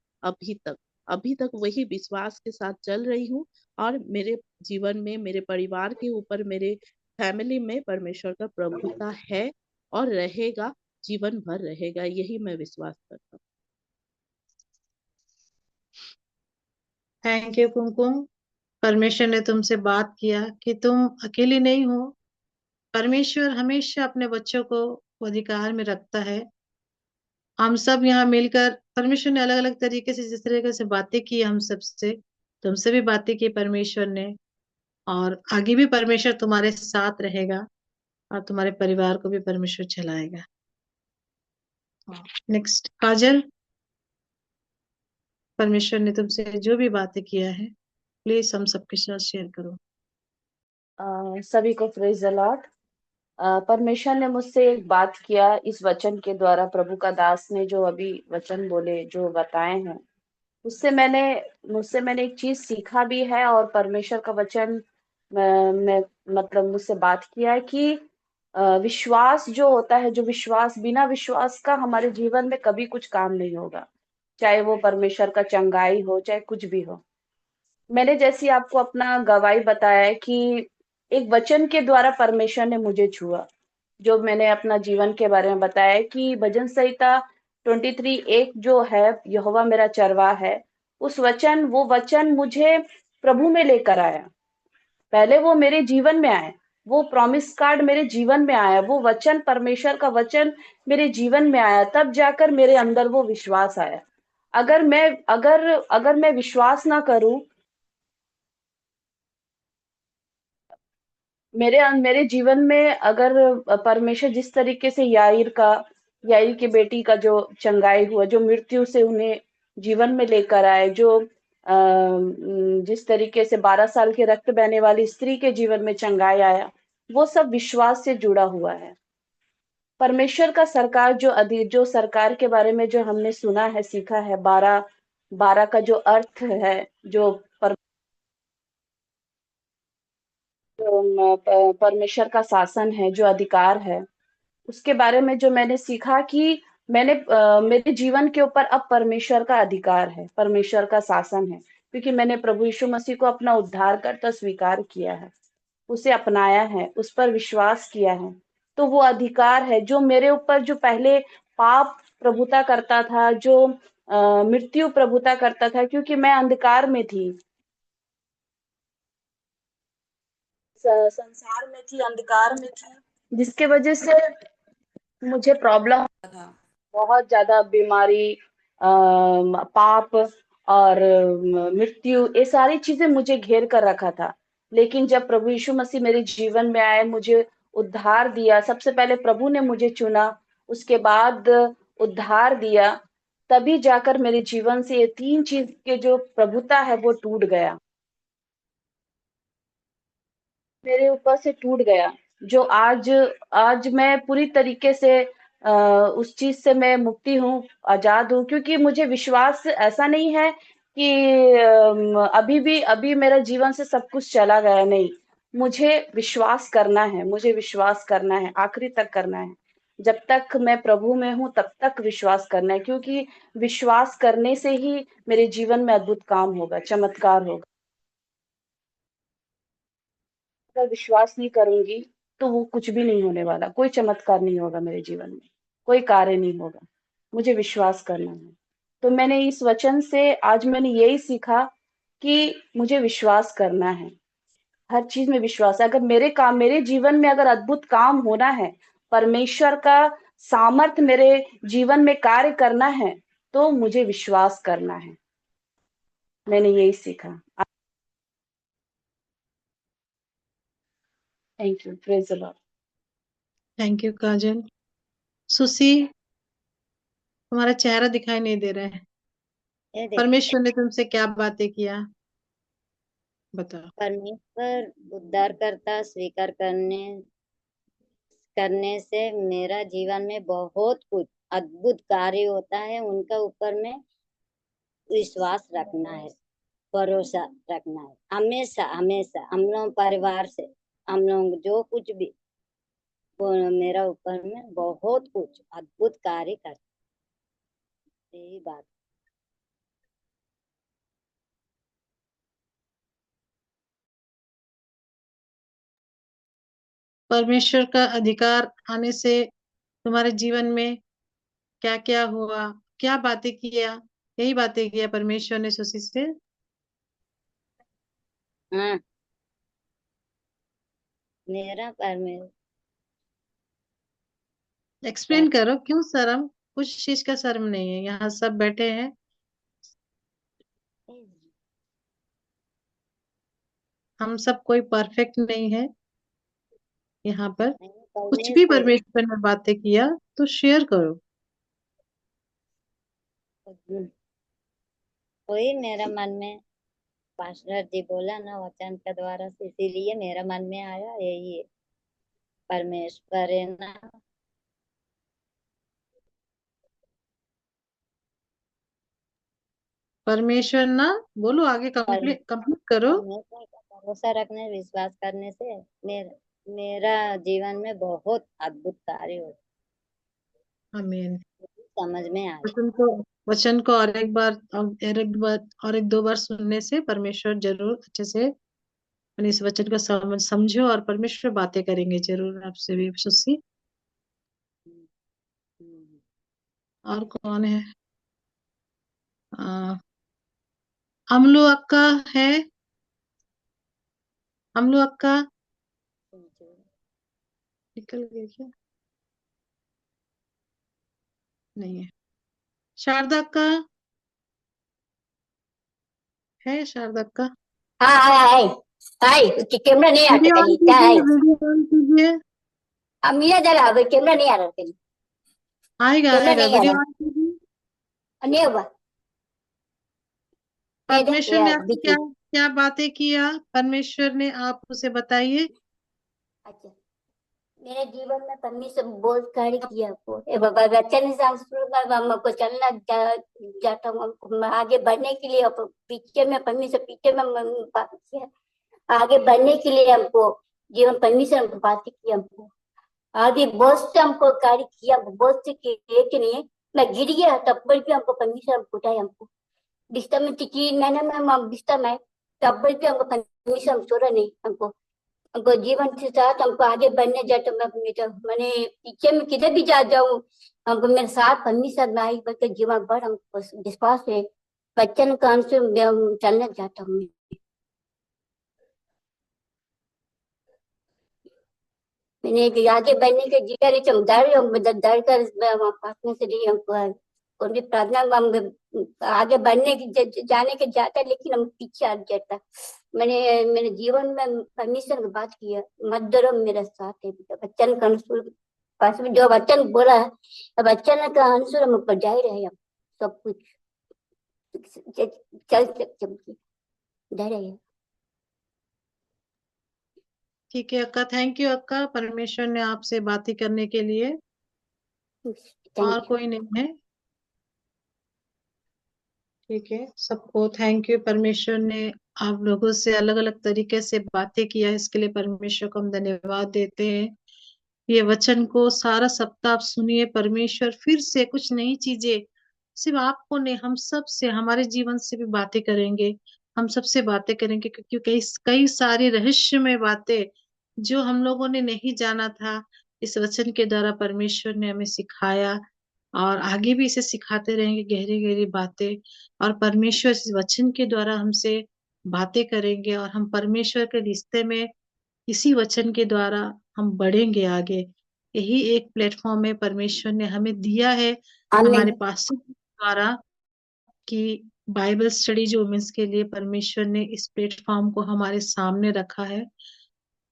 अभी तक वही विश्वास के साथ चल रही हूँ। और मेरे जीवन में, मेरे परिवार के ऊपर, मेरे फैमिली में परमेश्वर का प्रभुता है और रहेगा, जीवन भर रहेगा, यही मैं विश्वास करता हूँ। थैंक यू कुमकुम। परमेश्वर ने तुमसे बात किया कि तुम अकेली नहीं हो। परमेश्वर हमेशा अपने बच्चों को अधिकार में रखता है। हम सब यहाँ मिलकर, परमेश्वर ने अलग अलग तरीके से, जिस तरीके से बातें की हम सबसे, तुमसे भी बातें की परमेश्वर ने। और आगे भी परमेश्वर तुम्हारे साथ रहेगा और तुम्हारे परिवार को भी परमेश्वर चलाएगा। नेक्स्ट काजल, परमेश्वर ने तुमसे जो भी बातें किया है प्लीज हम सबके साथ शेयर करो। सभी को प्रेज द लॉर्ड। परमेश्वर ने मुझसे एक बात किया इस वचन के द्वारा। प्रभु का दास ने जो अभी वचन बोले, जो बताए हैं, मुझसे मैंने एक चीज सीखा भी है। और परमेश्वर का वचन में मतलब मुझसे बात किया है कि विश्वास जो होता है, जो विश्वास, बिना विश्वास का हमारे जीवन में कभी कुछ काम नहीं होगा। चाहे वो परमेश्वर का चंगाई हो, चाहे कुछ भी हो। मैंने जैसी आपको अपना गवाही बताया है कि एक वचन के द्वारा परमेश्वर ने मुझे छुआ। जो मैंने अपना जीवन के बारे में बताया है कि भजन संहिता 23:1 जो है, यहोवा मेरा चरवाहा है, वो वचन मुझे प्रभु में लेकर आया। पहले वो मेरे जीवन में आया, वो प्रॉमिस कार्ड मेरे जीवन में आया, वो वचन, परमेश्वर का वचन मेरे जीवन में आया, तब जाकर मेरे अंदर वो विश्वास आया। अगर मैं विश्वास ना करूं, मेरे जीवन में अगर परमेश्वर जिस तरीके से याईर की बेटी का जो चंगाई हुआ, जो मृत्यु से उन्हें जीवन में लेकर आए, जो जिस तरीके से 12 साल के रक्त बहने वाली स्त्री के जीवन में चंगाई आया, वो सब विश्वास से जुड़ा हुआ है। परमेश्वर का जो सरकार के बारे में जो हमने सुना है, सीखा है, 12 का जो अर्थ है, जो परमेश्वर का शासन है, जो अधिकार है, उसके बारे में जो मैंने सीखा कि मेरे जीवन के ऊपर अब परमेश्वर का अधिकार है, परमेश्वर का शासन है, क्योंकि मैंने प्रभु यीशु मसीह को अपना उद्धारकर्ता स्वीकार किया है, उसे अपनाया है, उस पर विश्वास किया है। तो वो अधिकार है जो मेरे ऊपर, जो पहले पाप प्रभुता करता था, जो मृत्यु प्रभुता करता था, क्योंकि मैं अंधकार में थी, संसार में थी, अंधकार में थी, जिसके वजह से मुझे प्रॉब्लम होता था, बहुत ज्यादा बीमारी, पाप और मृत्यु, ये सारी चीजें मुझे घेर कर रखा था। लेकिन जब प्रभु यीशु मसीह मेरे जीवन में आए, मुझे उद्धार दिया, सबसे पहले प्रभु ने मुझे चुना, उसके बाद उद्धार दिया, तभी जाकर मेरे जीवन से ये 3 चीज के जो प्रभुता है वो टूट गया, मेरे ऊपर से टूट गया। जो आज मैं पूरी तरीके से उस चीज से मैं मुक्ति हूँ, आजाद हूँ, क्योंकि मुझे विश्वास ऐसा नहीं है कि अभी मेरा जीवन से सब कुछ चला गया, नहीं। मुझे विश्वास करना है, आखिरी तक करना है। जब तक मैं प्रभु में हूँ तब तक विश्वास करना है, क्योंकि विश्वास करने से ही मेरे जीवन में अद्भुत काम होगा, चमत्कार होगा। अगर विश्वास नहीं करूंगी तो वो कुछ भी नहीं होने वाला, कोई चमत्कार नहीं होगा मेरे जीवन में, कोई कार्य नहीं होगा। मुझे विश्वास करना है। तो मैंने इस वचन से आज मैंने यही सीखा कि मुझे विश्वास करना है, हर चीज में विश्वास है। अगर मेरे जीवन में अगर अद्भुत काम होना है, परमेश्वर का सामर्थ्य मेरे जीवन में कार्य करना है, तो मुझे विश्वास करना है। मैंने यही सीखा। Thank you, praise the Lord. Thank you Kajal. Susie, तुम्हारा चेहरा दिखाई नहीं दे रहा है। ये देखो, परमेश्वर ने तुमसे क्या बातें किया, बताओ। परमेश्वर उद्धार करता स्वीकार करने से मेरा जीवन में बहुत कुछ अद्भुत कार्य होता है। उनका ऊपर में विश्वास रखना है, भरोसा रखना है, हमेशा हमेशा। हम लोग परिवार से हम लोग जो कुछ भी, वो मेरा ऊपर में बहुत कुछ अद्भुत कार्य करते, यही बात। परमेश्वर का अधिकार आने से तुम्हारे जीवन में क्या क्या हुआ, क्या बातें किया, यही बातें किया परमेश्वर ने सुशी से। हाँ, मेरा परमेश्वर एक्सप्लेन करो, क्यों शर्म, कुछ चीज का शर्म नहीं है, यहाँ सब बैठे हैं। हम सब कोई परफेक्ट नहीं है यहाँ पर। कुछ करने भी से परमेश्वर ने बातें किया तो शेयर करो। कोई मेरा मन में, पास्टर जी बोला ना वचन के द्वारा से, इसीलिए मेरा मन में आया यही है। परमेश्वर है ना, परमेश्वर ना, बोलो आगे, कंप्लीट करो। परमेश्वर का भरोसा रखने, विश्वास करने से मेरा जीवन में बहुत अद्भुत कार्य हो, आमीन। समझ में आया। वचन को और एक बार और एक दो बार सुनने से परमेश्वर जरूर अच्छे से अपने इस वचन को समझो, और परमेश्वर बातें करेंगे जरूर आपसे भी। सुशी, और कौन है? अमलू अक्का है? अमलू अक्का निकल गई क्या? नहीं है। शारदा अक्का है? शारदा अक्का हाँ हाय हाय कैमरा नहीं आ वीडियो रहा ऑन कहीं क्या है? कीजिए, वीडियो ऑन कीजिए। अब मेरा जरा अब कैमरा नहीं आ रहा कहीं, आएगा कैमरा आएगा, नहीं आ वीडियो रहा, ऑन कीजिए। नहीं हुआ। ये देख परमेश्वर ये ने आपसे बीच क्या में। क्या बातें किया, परमेश्वर ने, आप उसे बताइए। अच्छा, मेरे जीवन में परमेश्वर बहुत कार्य किया आपको। ए बाबा वचन से हमको चलना जाता हूँ, हमको आगे बढ़ने के लिए। पीछे में परमेश्वर पीछे में बात किया, आगे बढ़ने के लिए हमको जीवन परमेश्वर हमको बातें की, हमको आगे बहुत से हमको कार्य किया, बहुत से किए कि नहीं। मैं गिर गया तब पर भी हमको परमेश्वर हमको उठाया, हमको बिस्तर में टिकी मैंने मैं बिस्तर में तब पर भी हमको परमेश्वर हम छोड़ा नहीं, हमको हमको जीवन के साथ हमको आगे बढ़ने जाते। मैंने पीछे में किधर भी जा जाऊं, हमको मेरे साथ परमेश्वर में आई बल्कि जीवन भर हमको विश्वास है, बच्चन का अनुसार चलने जाता हूँ। मैंने आगे बढ़ने के जिया रही डर कर पार्टनर से रही हमको, और भी प्रार्थना में हम आगे बढ़ने की जाने के जाता, लेकिन हम पीछे हट जाता। मैंने मेरे जीवन में परमेश्वर की बात की है, मत डरो मेरे साथ है, बच्चन का अनुसार पास में जो वचन बोला है, बच्चन का अनुसार हम ऊपर जा ही रहे, हम सब कुछ चल चमकी जा रहे हैं। ठीक है अक्का, थैंक यू अक्का, परमेश्वर ने आपसे बातें करने के लिए। और कोई नहीं है? ठीक है, सबको थैंक यू। परमेश्वर ने आप लोगों से अलग अलग तरीके से बातें किया, इसके लिए परमेश्वर को हम धन्यवाद देते हैं। ये वचन को सारा सप्ताह आप सुनिए, परमेश्वर फिर से कुछ नई चीजें सिर्फ आपको नहीं, हम सब से, हमारे जीवन से भी बातें करेंगे। हम सबसे बातें करेंगे, क्योंकि कई कई सारी रहस्यमय बातें जो हम लोगों ने नहीं जाना था, इस वचन के द्वारा परमेश्वर ने हमें सिखाया और आगे भी इसे सिखाते रहेंगे गहरी गहरी बातें। और परमेश्वर इस वचन के द्वारा हमसे बातें करेंगे और हम परमेश्वर के रिश्ते में इसी वचन के द्वारा हम बढ़ेंगे आगे। यही एक प्लेटफॉर्म है परमेश्वर ने हमें दिया है हमारे आमीन। पास्टर के द्वारा कि बाइबल स्टडी जो वुमेन्स के लिए परमेश्वर ने इस प्लेटफॉर्म को हमारे सामने रखा है।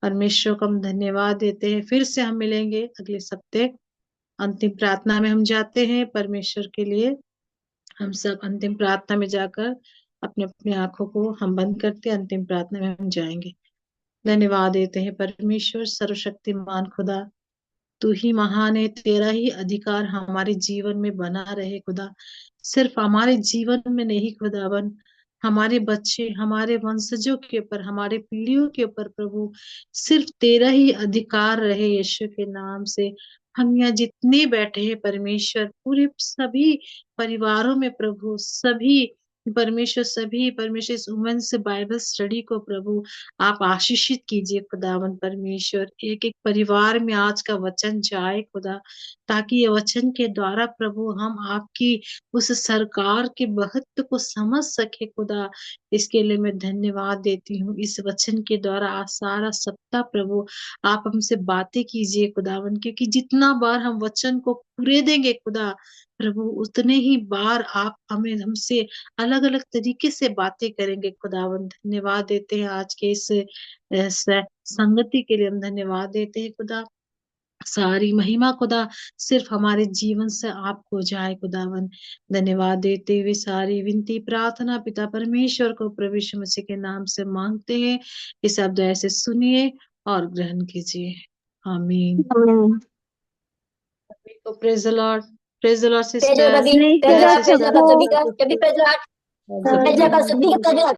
परमेश्वर को हम धन्यवाद देते हैं। फिर से हम मिलेंगे अगले सप्ते। अंतिम प्रार्थना में हम जाते हैं परमेश्वर के लिए। हम सब अंतिम प्रार्थना में जाकर अपने अपने आंखों को हम बंद करते हैं, अंतिम प्रार्थना में हम जाएंगे। धन्यवाद देते हैं परमेश्वर सर्वशक्तिमान खुदा, तू ही महान है, तेरा ही अधिकार हमारे जीवन में बना रहे खुदा। सिर्फ हमारे जीवन में नहीं खुदावन, हमारे बच्चे, हमारे वंशजों के ऊपर, हमारे पीढ़ियों के ऊपर प्रभु सिर्फ तेरा ही अधिकार रहे यीशु के नाम से। हम यहाँ जितने बैठे हैं परमेश्वर, पूरे सभी परिवारों में प्रभु, सभी परमेश्वर इस वुमेन्स बाइबल स्टडी को प्रभु आप आशीषित कीजिए खुदावन परमेश्वर। एक एक परिवार में आज का वचन जाए खुदा, ताकि ये वचन के द्वारा प्रभु हम आपकी उस सरकार के महत्व को समझ सके खुदा। इसके लिए मैं धन्यवाद देती हूँ। इस वचन के द्वारा आज सारा सप्ताह प्रभु आप हमसे बातें कीजिए खुदावन, क्योंकि जितना बार हम वचन को पूरे देंगे खुदा प्रभु, उतने ही बार आप हमें हमसे अलग अलग तरीके से बातें करेंगे खुदावन। धन्यवाद देते हैं आज के इस संगति के लिए, हम धन्यवाद देते हैं खुदा। सारी महिमा खुदा सिर्फ हमारे जीवन से आपको जाए खुदावन। धन्यवाद देते हुए सारी विनती प्रार्थना पिता परमेश्वर को प्रभु यीशु मसीह के नाम से मांगते हैं। ये शब्द ऐसे सुनिए और ग्रहण कीजिए। आमीन। Praise the Lord, praise the Lord praise the sister, Lord, praise the praise the Lord सभी का, सभी praise the Lord, praise the Lord सभी का, प्रेज द लॉर्ड।